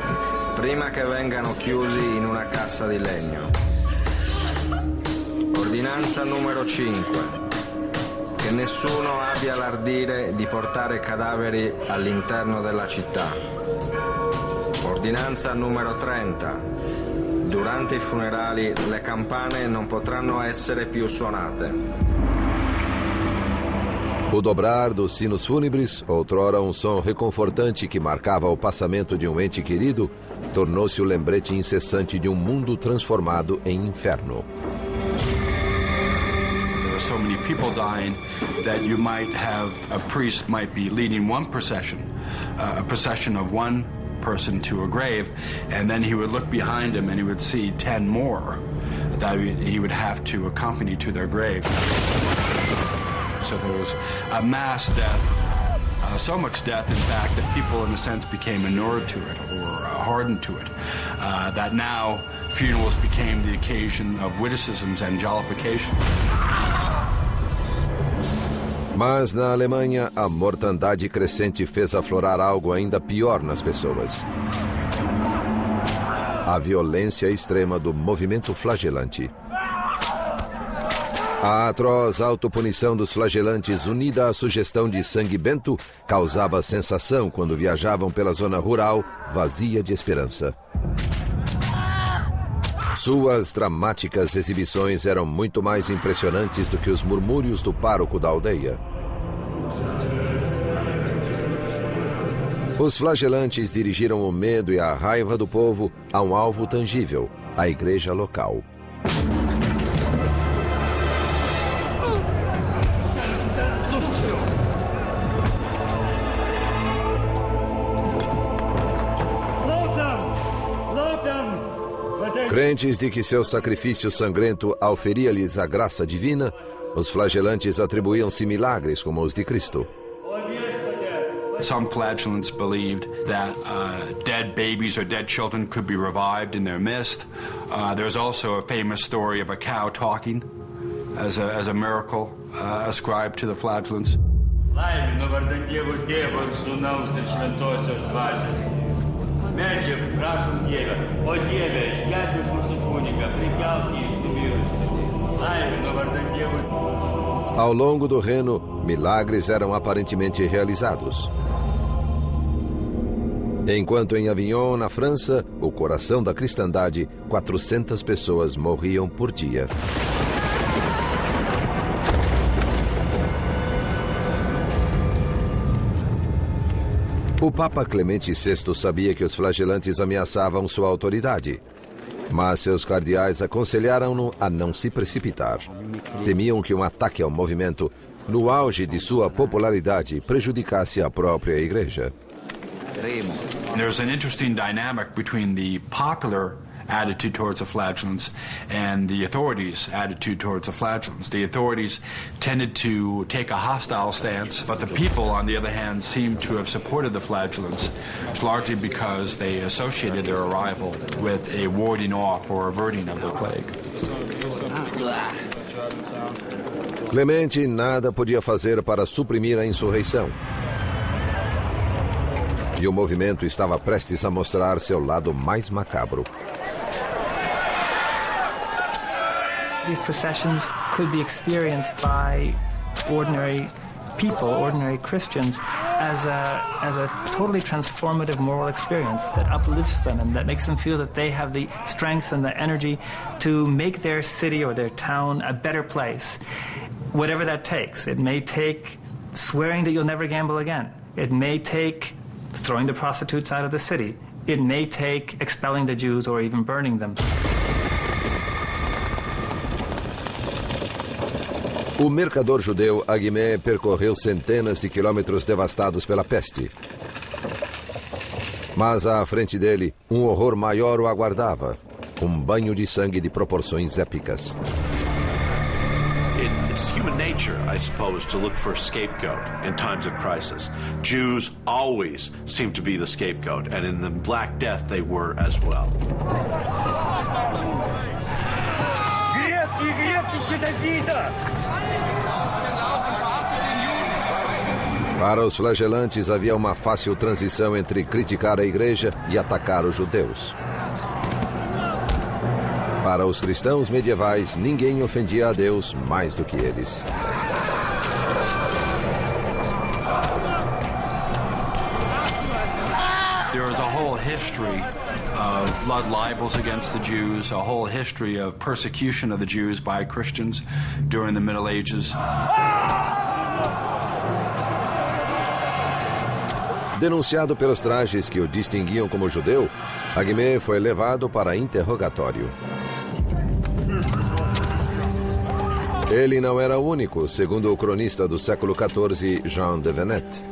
prima che vengano chiusi in una cassa di legno. Ordinanza numero 5. Che nessuno abbia l'ardire di portare cadaveri all'interno della città. Ordinanza numero 30. Durante i funerali le campane non potranno essere più suonate. O dobrar dos sinos fúnebres, outrora um som reconfortante que marcava o passamento de um ente querido, tornou-se o lembrete incessante de um mundo transformado em inferno. There are so many people dying that you might have a priest might be leading one procession, a procession of one person to a grave, and then he would look behind him and he would see 10 more that he would have to accompany to their grave. So there was a mass death, so much death, in fact, that people, in a sense, became inured to it or hardened to it, that now funerals became the occasion of witticisms and jollification. Mas na Alemanha, a mortandade crescente fez aflorar algo ainda pior nas pessoas. A violência extrema do movimento flagelante. A atroz autopunição dos flagelantes, unida à sugestão de sangue bento, causava sensação quando viajavam pela zona rural, vazia de esperança. Suas dramáticas exibições eram muito mais impressionantes do que os murmúrios do pároco da aldeia. Os flagelantes dirigiram o medo e a raiva do povo a um alvo tangível, a igreja local. Crentes de que seu sacrifício sangrento auferia-lhes a graça divina, os flagelantes atribuíam-se milagres como os de Cristo. Some flagellants believed that dead babies or dead children could be revived in their midst. There's also a famous story of a cow talking as a miracle ascribed to the flagellants. Ao longo do Reno, milagres eram aparentemente realizados. Enquanto em Avignon, na França, o coração da cristandade, 400 pessoas morriam por dia. O Papa Clemente VI sabia que os flagelantes ameaçavam sua autoridade, mas seus cardeais aconselharam-no a não se precipitar. Temiam que um ataque ao movimento, no auge de sua popularidade, prejudicasse a própria igreja. There's an interesting dynamic between the popular attitude towards the flagellants and the authorities' attitude towards the flagellants. The authorities tended to take a hostile stance, but the people, on the other hand, seemed to have supported the flagellants, largely because they associated their arrival with a warding off or averting of the plague. Clemente nada podia fazer para suprimir a insurreição. E o movimento estava prestes a mostrar seu lado mais macabro. These processions could be experienced by ordinary people, ordinary Christians, as a totally transformative moral experience that uplifts them and that makes them feel that they have the strength and the energy to make their city or their town a better place, whatever that takes. It may take swearing that you'll never gamble again. It may take throwing the prostitutes out of the city. It may take expelling the Jews or even burning them. O mercador judeu Aguimé percorreu centenas de quilômetros devastados pela peste. Mas à frente dele, um horror maior o aguardava. Um banho de sangue de proporções épicas. It's human nature, I suppose, to look for a scapegoat in times of crisis. Jews always seem to be the scapegoat, and in the Black Death they were as well. Para os flagelantes havia uma fácil transição entre criticar a igreja e atacar os judeus. Para os cristãos medievais, ninguém ofendia a Deus mais do que eles. There is a whole history of blood libels against the Jews, a whole history of persecution of the Jews by Christians during the Middle Ages. Denunciado pelos trajes que o distinguiam como judeu, Aguimé foi levado para interrogatório. Ele não era o único, segundo o cronista do século XIV, Jean de Venette.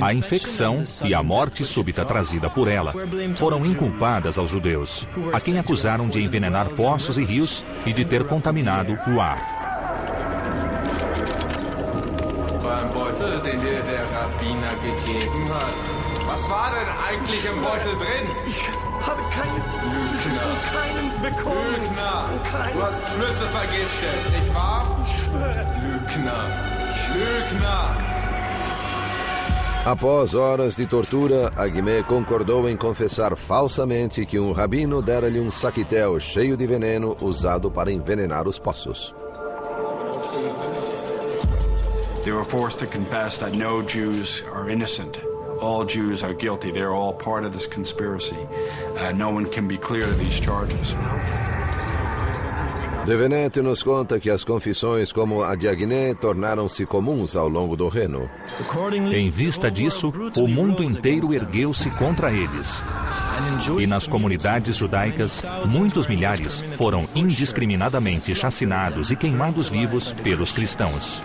A infecção e a morte súbita trazida por ela foram inculpadas aos judeus, a quem acusaram de envenenar poços e rios e de ter contaminado o ar. Was war denn eigentlich im Beutel drin? Ich habe keine Lügner. Von keinem bekommen. Lügner. Du hast Schlüssel vergiftet, nicht wahr? Ich schwöre. Lügner. Lügner. Após horas de tortura, Aguimé concordou em confessar falsamente que um rabino dera-lhe um saquitel cheio de veneno usado para envenenar os poços. They were forced to confess that no Jews are innocent. All Jews are guilty. They're all part of this conspiracy. No one can be clear of these charges. De Venette nos conta que as confissões como a de Aguimé tornaram-se comuns ao longo do Reno. Em vista disso, o mundo inteiro ergueu-se contra eles. E nas comunidades judaicas, muitos milhares foram indiscriminadamente chacinados e queimados vivos pelos cristãos.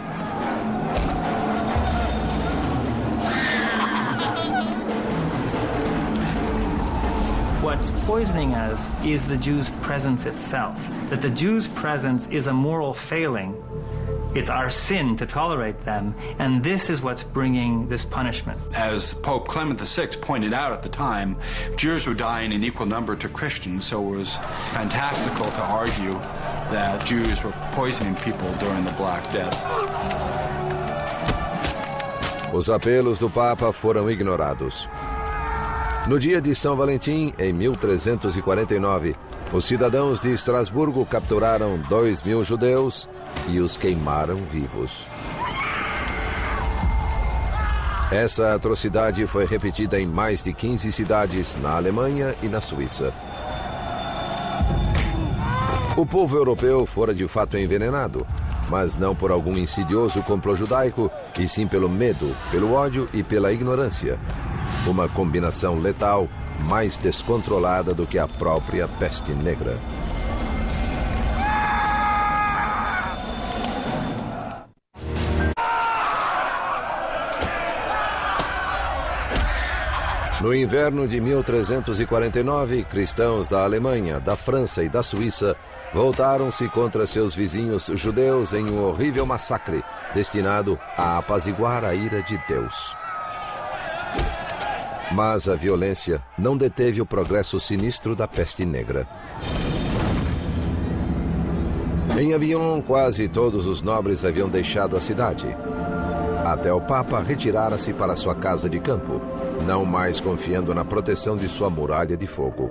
What's poisoning us is the Jew's presence itself. That the Jew's presence is a moral failing. It's our sin to tolerate them, and this is what's bringing this punishment. As Pope Clement VI pointed out at the time, Jews were dying in equal number to Christians, so it was fantastical to argue that Jews were poisoning people during the Black Death. Os apelos do Papa foram ignorados. No dia de São Valentim, em 1349, os cidadãos de Estrasburgo capturaram 2.000 judeus e os queimaram vivos. Essa atrocidade foi repetida em mais de 15 cidades na Alemanha e na Suíça. O povo europeu fora de fato envenenado, mas não por algum insidioso complô judaico, e sim pelo medo, pelo ódio e pela ignorância. Uma combinação letal mais descontrolada do que a própria peste negra. No inverno de 1349, cristãos da Alemanha, da França e da Suíça voltaram-se contra seus vizinhos judeus em um horrível massacre, destinado a apaziguar a ira de Deus. Mas a violência não deteve o progresso sinistro da peste negra. Em Avignon, quase todos os nobres haviam deixado a cidade. Até o Papa retirara-se para sua casa de campo, não mais confiando na proteção de sua muralha de fogo.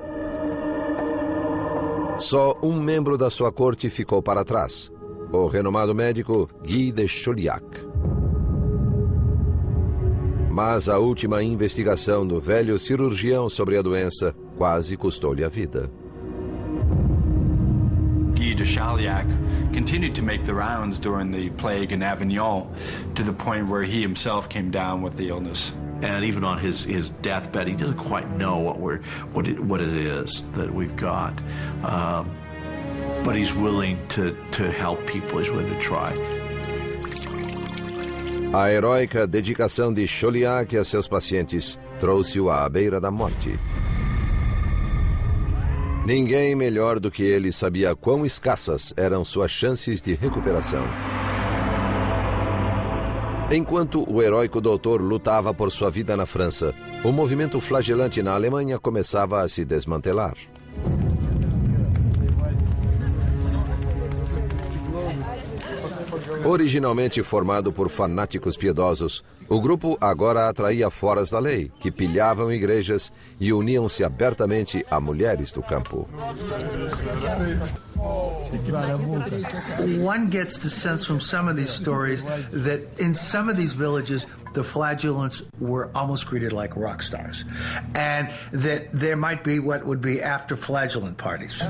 Só um membro da sua corte ficou para trás, o renomado médico Guy de Chauliac. Mas a última investigação do velho cirurgião sobre a doença quase custou-lhe a vida. Guy de Chauliac continued to make the rounds during the plague in Avignon, to the point where he himself came down with the illness. And even on his deathbed, he doesn't quite know what it is that we've got. But he's willing to help people. He's willing to try. A heróica dedicação de Chauliac a seus pacientes trouxe-o à beira da morte. Ninguém melhor do que ele sabia quão escassas eram suas chances de recuperação. Enquanto o heróico doutor lutava por sua vida na França, o movimento flagelante na Alemanha começava a se desmantelar. Originalmente formado por fanáticos piedosos, o grupo agora atraía foras da lei, que pilhavam igrejas e uniam-se abertamente a mulheres do campo. One gets the sense from some of these stories that in some of these villages, the flagellants were almost treated like rock stars, and that there might be what would be after flagellant parties.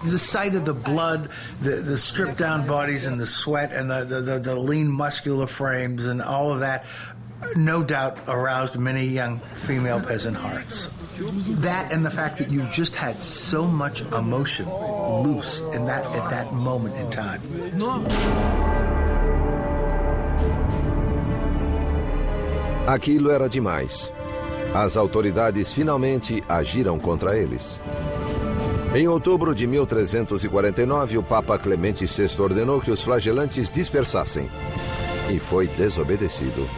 The sight of the blood, the stripped down bodies and the sweat and the lean muscular frames and all of that, no doubt aroused many young female peasant hearts. That and the fact that you just had so much emotion loose in at that moment in time. Aquilo era demais. As autoridades finalmente agiram contra eles. Em outubro de 1349, o Papa Clemente VI ordenou que os flagelantes dispersassem. E foi desobedecido.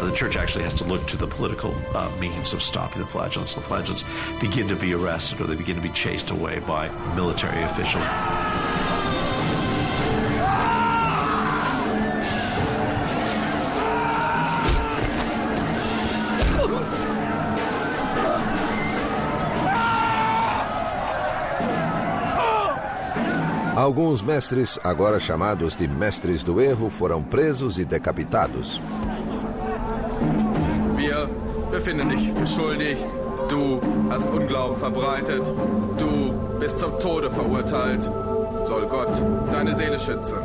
The church actually has to look to the political means of stopping the flagellants. The flagellants begin to be arrested or they begin to be chased away by military officials. Alguns mestres, agora chamados de mestres do erro, foram presos e decapitados. Wir befinden dich für schuldig. Du hast Unglauben verbreitet. Du bist zum Tode verurteilt. Soll Gott deine Seele schützen.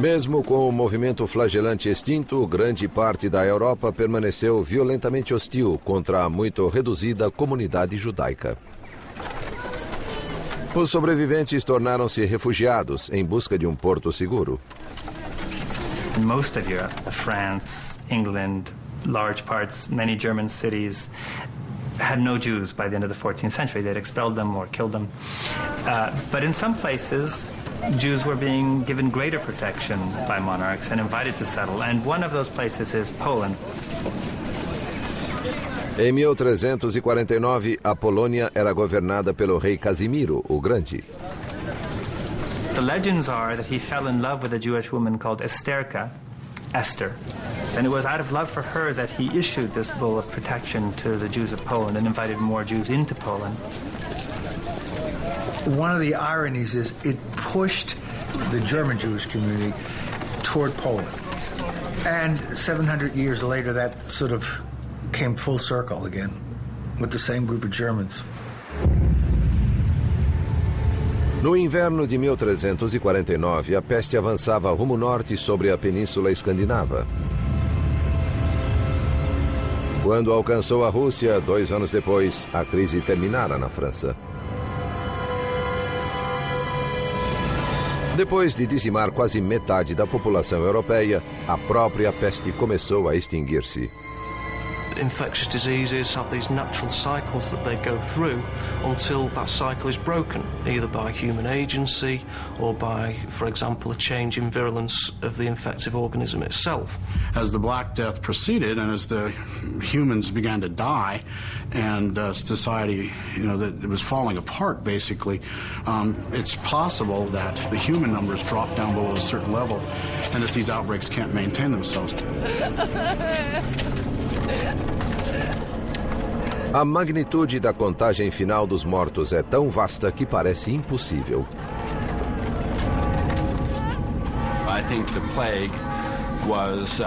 Mesmo com o movimento flagelante extinto, grande parte da Europa permaneceu violentamente hostil contra a muito reduzida comunidade judaica. Os sobreviventes tornaram-se refugiados em busca de um porto seguro. In most of Europe, France, England, large parts, many German cities had no Jews by the end of the 14th century. They'd expelled them or killed them. But in some places, Jews were being given greater protection by monarchs and invited to settle, and one of those places is Poland. Em 1349, a Polônia era governada pelo rei Casimiro, o Grande. The legends are that he fell in love with a Jewish woman called Esther, and it was out of love for her that he issued this bull of protection to the Jews of Poland and invited more Jews into Poland. One of the ironies is it pushed the German Jewish community toward Poland. And 700 years later, that sort of came full circle again with the same group of Germans. No inverno de 1349, a peste avançava rumo norte sobre a Península Escandinava. Quando alcançou a Rússia, 2 anos depois, a crise terminara na França. Depois de dizimar quase metade da população europeia, a própria peste começou a extinguir-se. Infectious diseases have these natural cycles that they go through until that cycle is broken, either by human agency or by, for example, a change in virulence of the infective organism itself. As the Black Death proceeded and as the humans began to die and society, that it was falling apart basically, it's possible that the human numbers drop down below a certain level and that these outbreaks can't maintain themselves. A magnitude da contagem final dos mortos é tão vasta que parece impossível. I think the plague was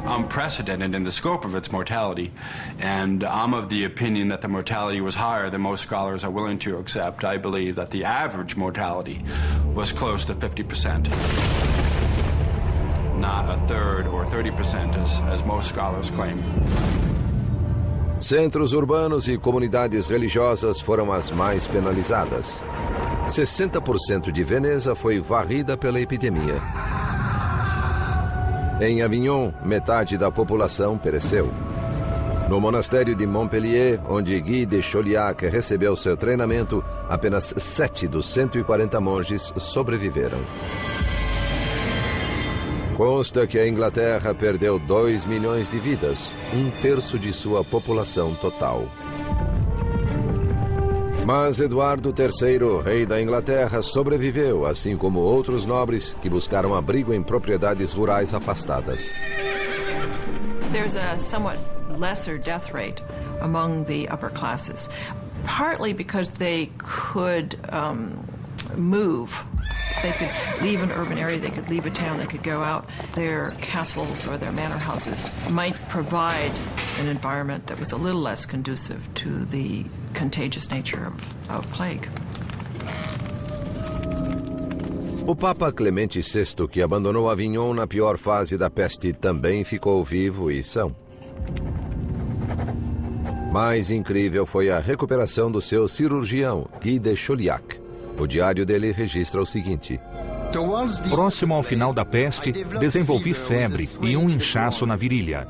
unprecedented in the scope of its mortality, and I'm of the opinion that the mortality was higher than most scholars are willing to accept. I believe that the average mortality was close to 50%. Not a third or 30% as most scholars claim. Centros urbanos e comunidades religiosas foram as mais penalizadas. 60% de Veneza foi varrida pela epidemia. Em Avignon, metade da população pereceu. No monastério de Montpellier, onde Guy de Chauliac recebeu seu treinamento, apenas 7 dos 140 monges sobreviveram. Consta que a Inglaterra perdeu 2 milhões de vidas, 1/3 de sua população total. Mas Eduardo III, rei da Inglaterra, sobreviveu, assim como outros nobres que buscaram abrigo em propriedades rurais afastadas. There's a somewhat lesser death rate among the upper classes, partly because they could move. They could leave an urban area, they could leave a town, they could go out. Their castles or their manor houses might provide an environment that was a little less conducive to the contagious nature of plague. O Papa Clemente VI, que abandonou Avignon na pior fase da peste, também ficou vivo e são. Mais incrível foi a recuperação do seu cirurgião, Guy de Chauliac. O diário dele registra o seguinte: próximo ao final da peste, desenvolvi febre e um inchaço na virilha.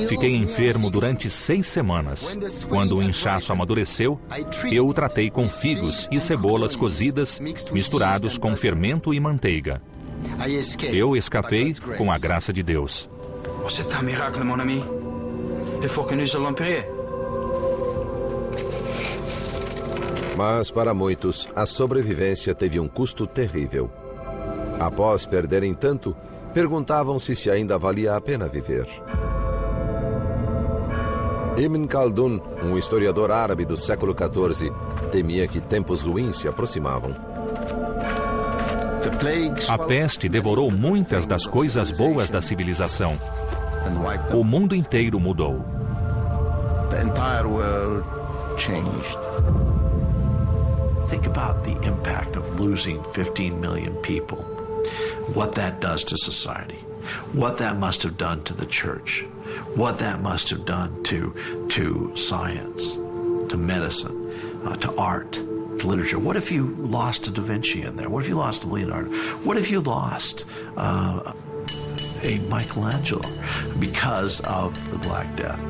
Fiquei enfermo durante 6 semanas. Quando o inchaço amadureceu, eu o tratei com figos e cebolas cozidas, misturados com fermento e manteiga. Eu escapei com a graça de Deus. C'est un miracle, mon ami. Il faut que nous allons prier. Mas para muitos, a sobrevivência teve um custo terrível. Após perderem tanto, perguntavam-se se ainda valia a pena viver. Ibn Khaldun, um historiador árabe do século XIV, temia que tempos ruins se aproximavam. A peste devorou muitas das coisas boas da civilização. O mundo inteiro mudou. The entire world changed. Think about the impact of losing 15 million people. What that does to society. What that must have done to the church. What that must have done to science, to medicine, to art, to literature. What if you lost a Da Vinci in there? What if you lost a Leonardo? What if you lost a Michelangelo because of the Black Death?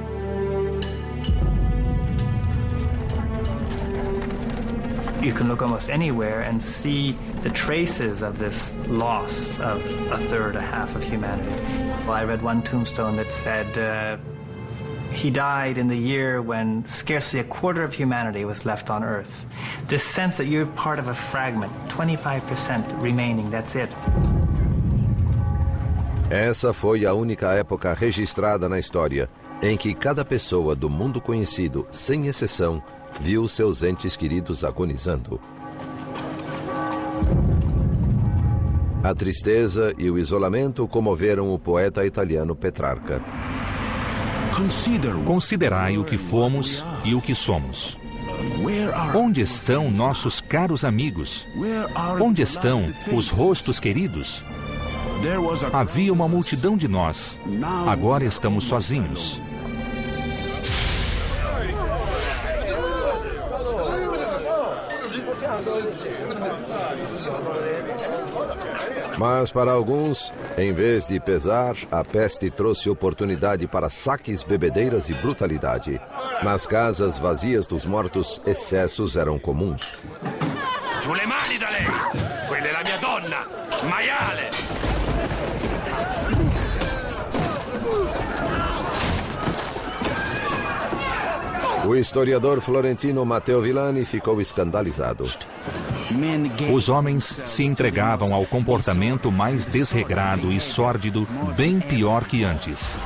You can look almost anywhere and see the traces of this loss of a third, a half of humanity. Well, I read one tombstone that said he died in the year when scarcely a quarter of humanity was left on Earth. This sense that you're part of a fragment, 25% remaining, that's it. Essa foi a única época registrada na história em que cada pessoa do mundo conhecido, sem exceção, viu seus entes queridos agonizando. A tristeza e o isolamento comoveram o poeta italiano Petrarca. Considerai o que fomos e o que somos. Onde estão nossos caros amigos? Onde estão os rostos queridos? Havia uma multidão de nós. Agora estamos sozinhos. Mas para alguns, em vez de pesar, a peste trouxe oportunidade para saques, bebedeiras e brutalidade. Nas casas vazias dos mortos, excessos eram comuns. Giù le mani da lei! Quella è la mia donna! Maiale! O historiador florentino Matteo Villani ficou escandalizado. Os homens se entregavam ao comportamento mais desregrado e sórdido, bem pior que antes.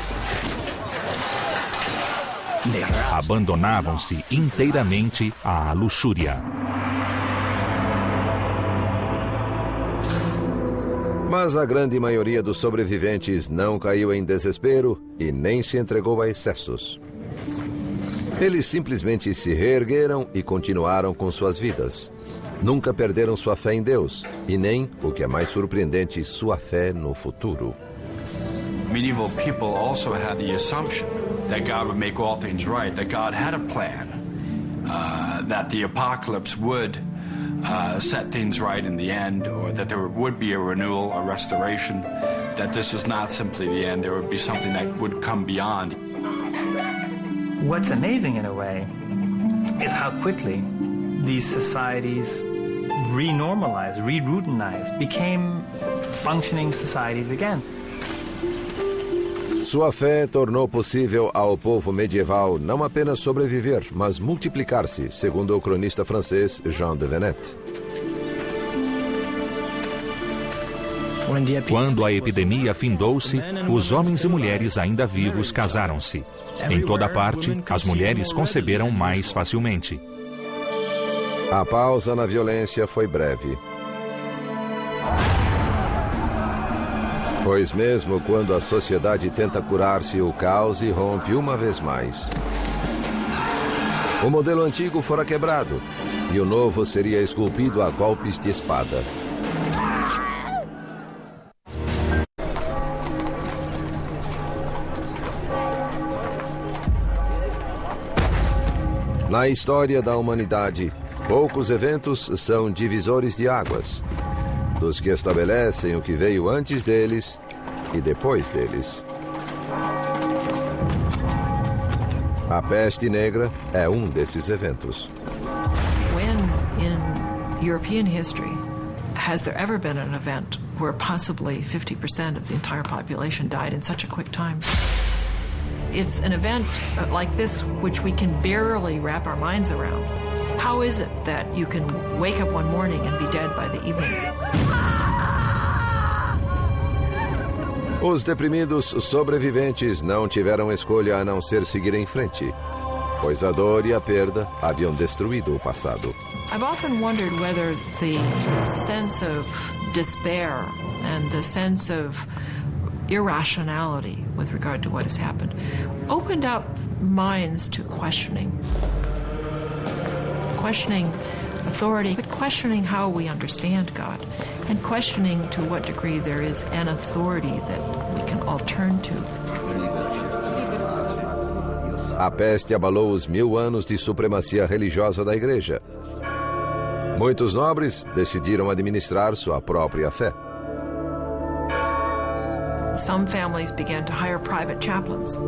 Abandonavam-se inteiramente à luxúria. Mas a grande maioria dos sobreviventes não caiu em desespero e nem se entregou a excessos. Eles simplesmente se reergueram e continuaram com suas vidas. Nunca perderam sua fé em Deus e nem, o que é mais surpreendente, sua fé no futuro. Medieval people also had the assumption that God would make all things right, that God had a plan, that the apocalypse would set things right in the end, or that there would be a renewal, a restoration, that this was not simply the end, there would be something that would come beyond. What's amazing in a way is how quickly these societies renormalized, re-routinized, became functioning societies again. Sua fé tornou possível ao povo medieval não apenas sobreviver, mas multiplicar-se, segundo o cronista francês Jean de Venette. Quando a epidemia findou-se, os homens e mulheres ainda vivos casaram-se. Em toda parte, as mulheres conceberam mais facilmente. A pausa na violência foi breve. Pois mesmo quando a sociedade tenta curar-se, o caos irrompe uma vez mais. O modelo antigo fora quebrado e o novo seria esculpido a golpes de espada. Na história da humanidade, poucos eventos são divisores de águas, dos que estabelecem o que veio antes deles e depois deles. A peste negra é um desses eventos. When in European history has there ever been an event where possibly 50% of the entire population died in such a quick time? It's an event like this which we can barely wrap our minds around. How is it that you can wake up one morning and be dead by the evening? Os deprimidos sobreviventes não tiveram escolha a não ser seguir em frente, pois a dor e a perda haviam destruído o passado. I've often wondered whether the sense of despair and the sense of irrationality with regard to what has happened opened up minds to questioning authority, but questioning how we understand God, and questioning to what degree there is an authority that we can all turn to. A peste abalou os 1000 anos de supremacia religiosa da Igreja. Muitos nobres decidiram administrar sua própria fé. Some families began to hire private chaplains,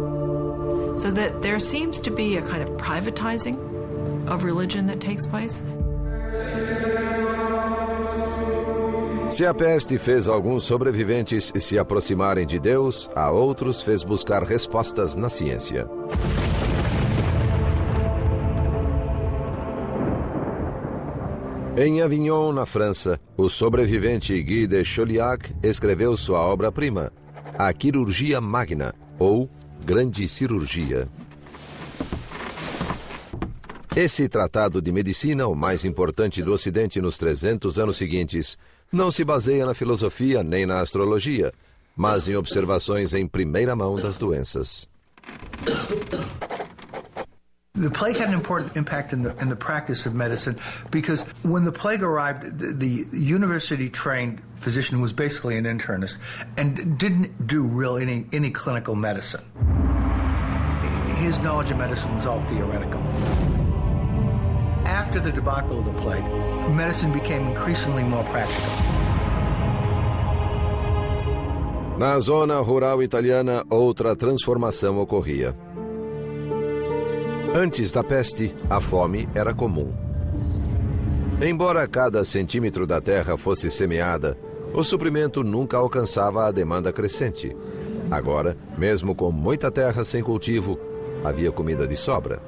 so that there seems to be a kind of privatizing of religion that takes place. Se a peste fez alguns sobreviventes se aproximarem de Deus, a outros fez buscar respostas na ciência. Em Avignon, na França, o sobrevivente Guy de Chauliac escreveu sua obra-prima, A Quirurgia Magna, ou Grande Cirurgia. Esse tratado de medicina, o mais importante do Ocidente nos 300 anos seguintes, não se baseia na filosofia nem na astrologia, mas em observações em primeira mão das doenças. The plague had an important impact in the practice of medicine because when the plague arrived, the university-trained physician was basically an internist and didn't do really any clinical medicine. his knowledge of medicine was all theoretical. After the debacle of the plague, medicine became increasingly more practical. Na zona rural italiana, outra transformação ocorria. Antes da peste, a fome era comum. Embora cada centímetro da terra fosse semeada, o suprimento nunca alcançava a demanda crescente. Agora, mesmo com muita terra sem cultivo, havia comida de sobra.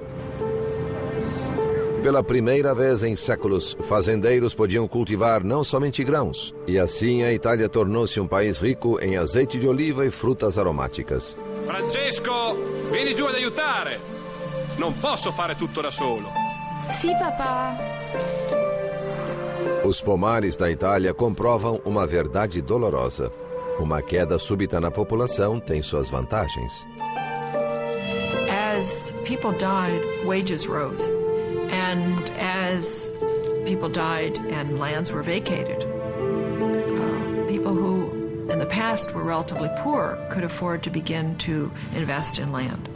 Pela primeira vez em séculos, fazendeiros podiam cultivar não somente grãos, e assim a Itália tornou-se um país rico em azeite de oliva e frutas aromáticas. Francesco, vieni giù ad aiutare! Non posso fare tutto da solo. Sì, papà. Os pomares da Itália comprovam uma verdade dolorosa. Uma queda súbita na população tem suas vantagens. As people died, wages rose. And as people died and lands were vacated, people who in the past were relatively poor could afford to begin to invest in land.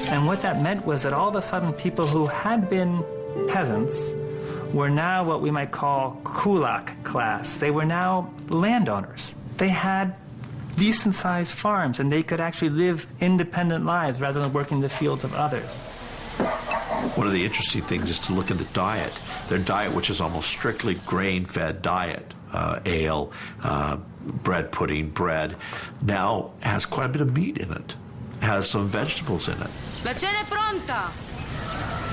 And what that meant was that all of a sudden people who had been peasants were now what we might call kulak class. They were now landowners. They had decent-sized farms and they could actually live independent lives rather than working the fields of others. One of the interesting things is to look at the diet. Their diet, which is almost strictly grain-fed diet, ale, bread pudding, bread, now has quite a bit of meat in it, has some vegetables in it. La cena è pronta!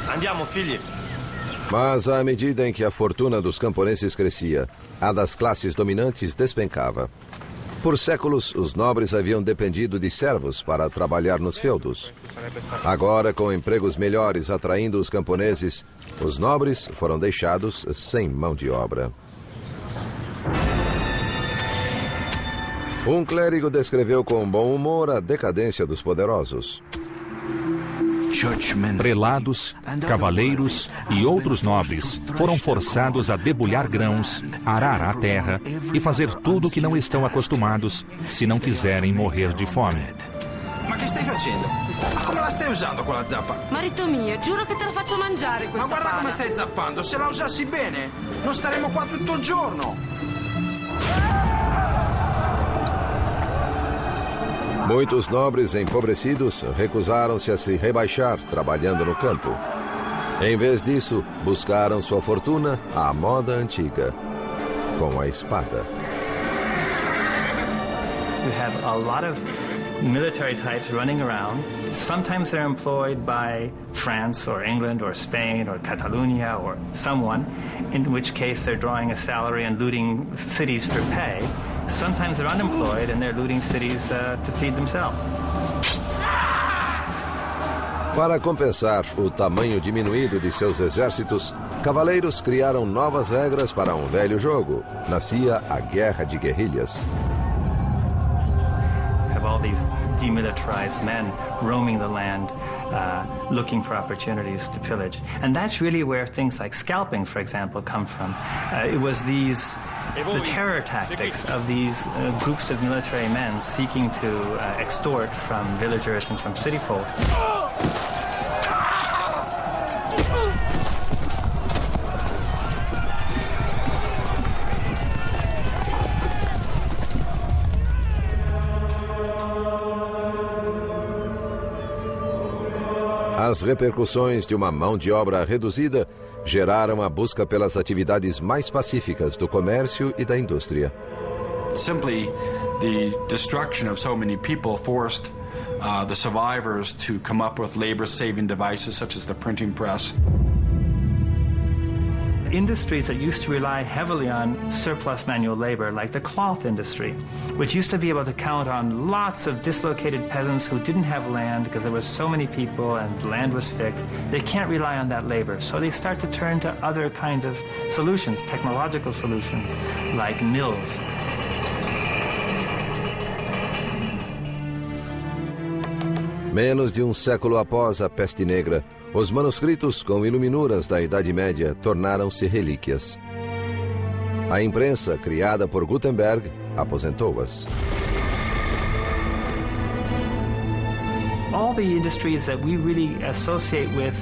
Andiamo, figli. Mas à medida em que a fortuna dos camponeses crescia, a das classes dominantes despencava. Por séculos, os nobres haviam dependido de servos para trabalhar nos feudos. Agora, com empregos melhores atraindo os camponeses, os nobres foram deixados sem mão de obra. Um clérigo descreveu com bom humor a decadência dos poderosos. Prelados, cavaleiros e outros nobres foram forçados a debulhar grãos, arar a terra e fazer tudo o que não estão acostumados se não quiserem morrer de fome. Ma che stai facendo? Ma come la stai usando quella zappa? Marito mio, giuro che te la faccio mangiare questa Ma guarda pala. come stai zappando, se la usassi bene non staremo qua tutto il giorno. Muitos nobres empobrecidos recusaram-se a se rebaixar trabalhando no campo. Em vez disso, buscaram sua fortuna à moda antiga, com a espada. We have a lot of military types running around. Sometimes they're employed by France or England or Spain or Catalonia or someone, in which case they're drawing a salary and looting cities for pay. Sometimes they're unemployed and they're looting cities to feed themselves. Para compensar o tamanho diminuído de seus exércitos, cavaleiros criaram novas regras para um velho jogo. Nascia a Guerra de Guerrilhas. Have all these demilitarized men roaming the land, looking for opportunities to pillage. And that's really where things like scalping, for example, come from. It was the terror tactics of these groups of military men seeking to extort from villagers and from city folk. As repercussões de uma mão de obra reduzida geraram a busca pelas atividades mais pacíficas do comércio e da indústria. Simply, the destruction of so many people forced the survivors to come up with labor-saving devices such as the printing press. Industries that used to rely heavily on surplus manual labor, like the cloth industry, which used to be able to count on lots of dislocated peasants who didn't have land because there were so many people and the land was fixed, they can't rely on that labor. So they start to turn to other kinds of solutions, technological solutions, like mills. Menos de um século após a peste negra, os manuscritos com iluminuras da Idade Média tornaram-se relíquias. A imprensa, criada por Gutenberg, aposentou-as. all the industries that we really associate with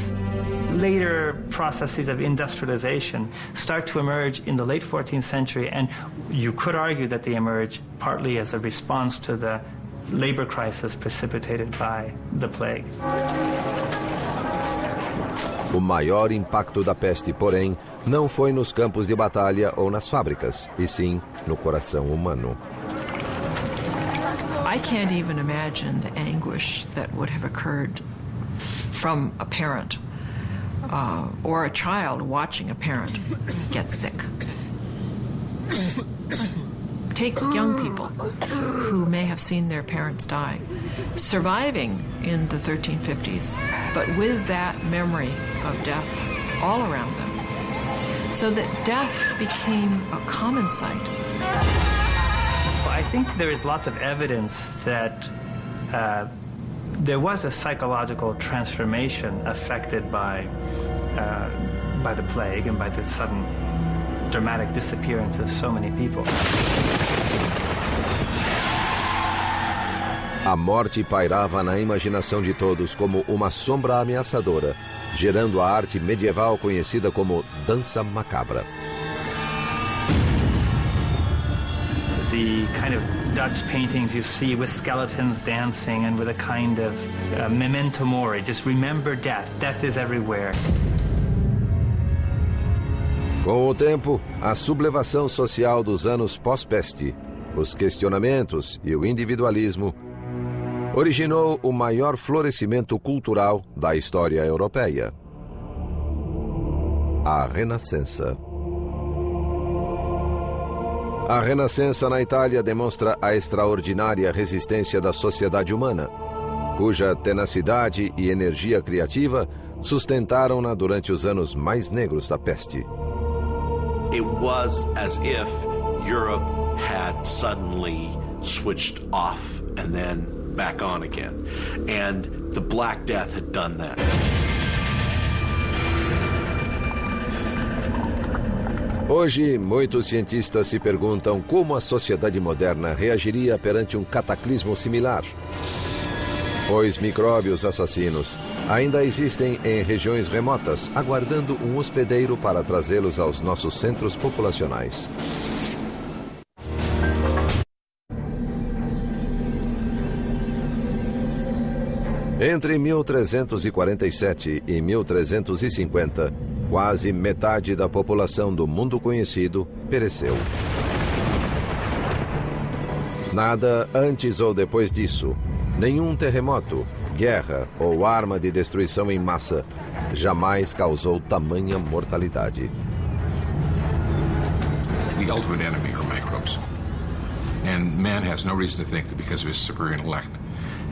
later processes of industrialization start to emerge in the late 14th century, and you could argue that they emerge partly as a response to the labor crisis precipitated by the plague. O maior impacto da peste, porém, não foi nos campos de batalha ou nas fábricas, e sim no coração humano. I can't even imagine the anguish that would have occurred from a parent or a child watching a parent get sick. Take young people who may have seen their parents die, surviving in the 1350s, but with that memory of death all around them, so that death became a common sight. I think there is lots of evidence that there was a psychological transformation affected by the plague and by the sudden dramatic disappearance of so many people. A morte pairava na imaginação de todos como uma sombra ameaçadora, gerando a arte medieval conhecida como dança macabra. The kind of Dutch paintings you see with skeletons dancing and with a kind of memento mori, just remember death. Death is everywhere. Com o tempo, a sublevação social dos anos pós-peste, os questionamentos e o individualismo originou o maior florescimento cultural da história europeia. A Renascença. A Renascença na Itália demonstra a extraordinária resistência da sociedade humana, cuja tenacidade e energia criativa sustentaram-na durante os anos mais negros da peste. It was as if Europe had suddenly switched off and then back on again. And the Black Death had done that. Hoje, muitos cientistas se perguntam como a sociedade moderna reagiria perante um cataclismo similar. Pois micróbios assassinos ainda existem em regiões remotas, aguardando um hospedeiro para trazê-los aos nossos centros populacionais. Entre 1347 e 1350, quase metade da população do mundo conhecido pereceu. Nada antes ou depois disso, nenhum terremoto, guerra ou arma de destruição em massa jamais causou tamanha mortalidade. The ultimate enemy are microbes. And man has no reason to think that because of his superior intellect,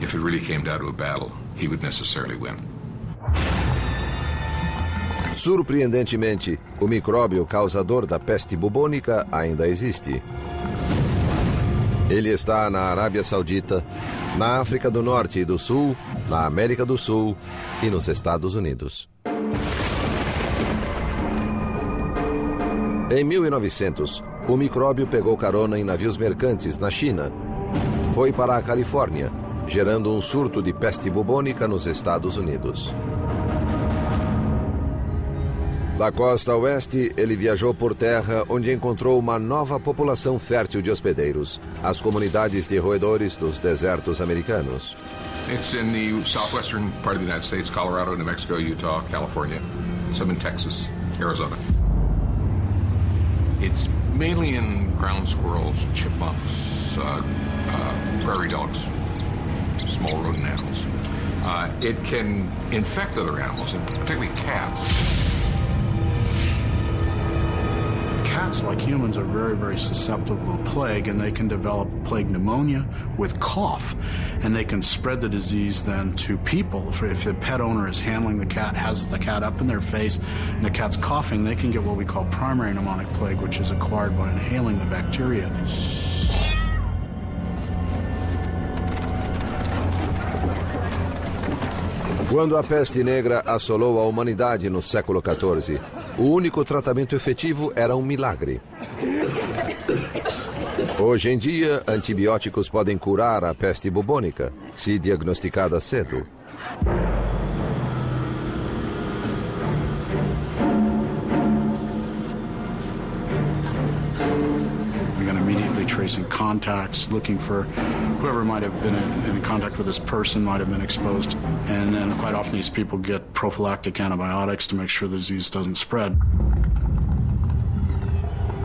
if it really came down to a battle, he would necessarily win. Surpreendentemente, o micróbio causador da peste bubônica ainda existe. Ele está na Arábia Saudita, na África do Norte e do Sul, na América do Sul e nos Estados Unidos. Em 1900, o micróbio pegou carona em navios mercantes na China. Foi para a Califórnia, gerando um surto de peste bubônica nos Estados Unidos. Da costa oeste, ele viajou por terra, onde encontrou uma nova população fértil de hospedeiros, as comunidades de roedores dos desertos americanos. It's in the southwestern part of the United States, Colorado, New Mexico, Utah, California, some in Texas, Arizona. It's mainly in ground squirrels, chipmunks, prairie dogs, small rodent animals. It can infect other animals, and particularly cats. Cats, like humans, are very, very susceptible to plague, and they can develop plague pneumonia with cough, and they can spread the disease then to people. If the pet owner is handling the cat, has the cat up in their face, and the cat's coughing, they can get what we call primary pneumonic plague, which is acquired by inhaling the bacteria. Quando a peste negra assolou a humanidade no século XIV, o único tratamento efetivo era um milagre. Hoje em dia, antibióticos podem curar a peste bubônica, se diagnosticada cedo. Immediately tracing contacts, looking for whoever might have been in contact with this person might have been exposed. And then quite often these people get prophylactic antibiotics to make sure the disease doesn't spread.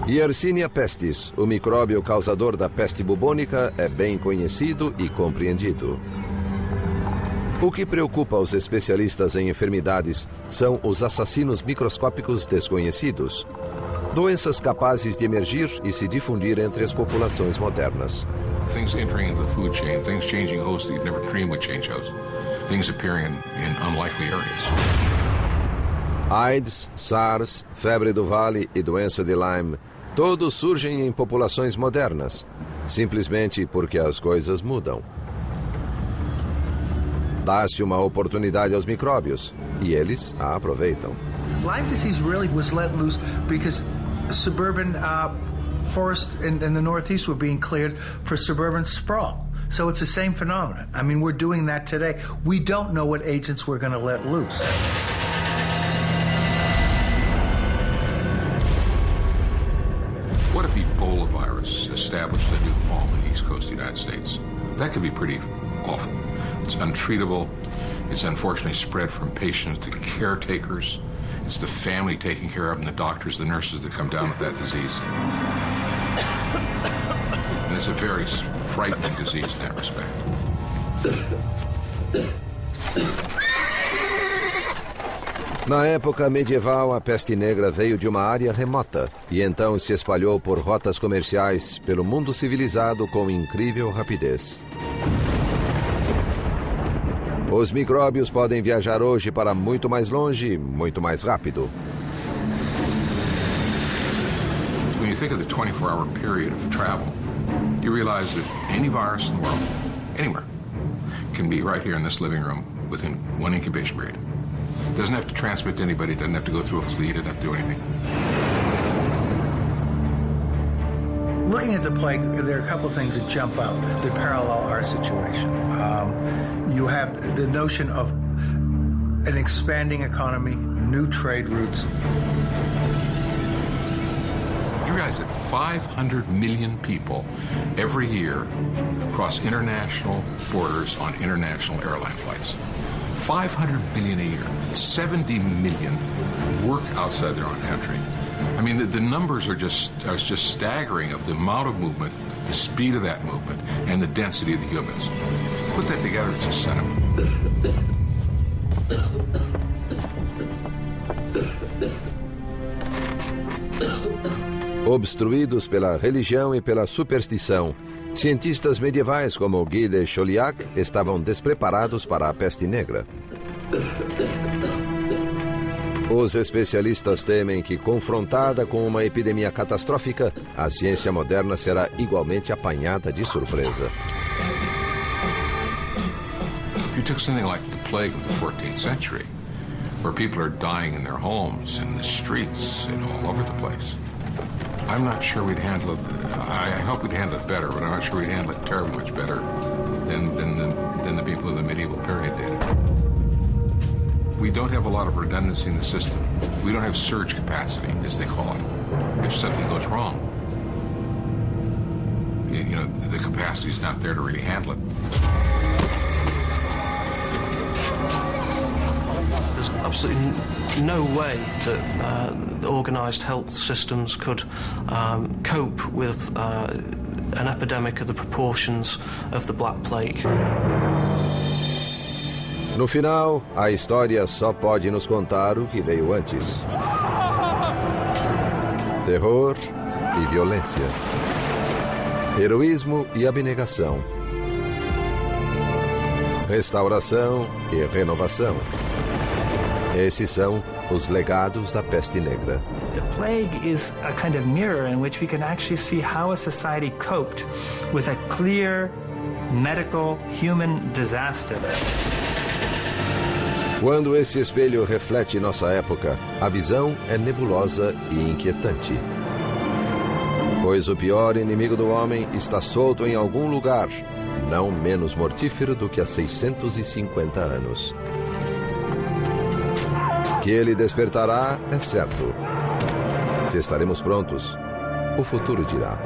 Yersinia pestis, o micróbio causador da peste bubônica, é bem conhecido e compreendido. O que preocupa os especialistas em enfermidades são os assassinos microscópicos desconhecidos. Doenças capazes de emergir e se difundir entre as populações modernas. Things entering the food chain, things changing hosts that you'd never dream would change hosts. Things appearing in unlikely areas. AIDS, SARS, febre do Vale e doença de Lyme, todos surgem em populações modernas, simplesmente porque as coisas mudam. Dá-se uma oportunidade aos micróbios e eles a aproveitam. Lyme disease really was let loose because suburban forests in the Northeast were being cleared for suburban sprawl. So it's the same phenomenon. I mean, we're doing that today. We don't know what agents we're going to let loose. What if Ebola virus established a new home in the East Coast of the United States? That could be pretty awful. It's untreatable. It's unfortunately spread from patients to caretakers. It's the family taking care of them, the doctors, the nurses that come down with that disease. And it's a very frightening disease in that respect. Na época medieval, a peste negra veio de uma área remota e então se espalhou por rotas comerciais pelo mundo civilizado com incrível rapidez. Os micróbios podem viajar hoje para muito mais longe, muito mais rápido. When you think of the 24-hour period of travel, you realize that any virus in the world, anywhere, can be right here in this living room within one incubation period. It doesn't have to transmit to anybody, it doesn't have to go through a fleet, it doesn't have to do anything. Looking at the plague, there are a couple of things that jump out that parallel our situation. You have the notion of an expanding economy, new trade routes. You realize that 500 million people every year cross international borders on international airline flights. 500 million a year. 70 million work outside their own country. I mean, the numbers are just staggering of the amount of movement, the speed of that movement, and the density of the humans. Put that together, it's a sentiment. Obstruídos pela religião e pela superstição, cientistas medievais como Guy de Chauliac estavam despreparados para a peste negra. Os especialistas temem que, confrontada com uma epidemia catastrófica, a ciência moderna será igualmente apanhada de surpresa. If you took something like the plague of the 14th century, where people are dying in their homes, in the streets, and all over the place, I'm not sure we'd handle it. I hope we'd handle it better, but I'm not sure we'd handle it terribly much better than the people of the medieval period did. We don't have a lot of redundancy in the system. We don't have surge capacity, as they call it. If something goes wrong, you know, the capacity is not there to really handle it. There's absolutely no way that organised health systems could cope with an epidemic of the proportions of the Black Plague. No final, a história só pode nos contar o que veio antes. Terror e violência. Heroísmo e abnegação. Restauração e renovação. Esses são os legados da peste negra. The plague is a kind of mirror in which we can actually see how a society coped with a clear medical human disaster. Quando esse espelho reflete nossa época, a visão é nebulosa e inquietante. Pois o pior inimigo do homem está solto em algum lugar, não menos mortífero do que há 650 anos. Que ele despertará é certo. Se estaremos prontos, o futuro dirá.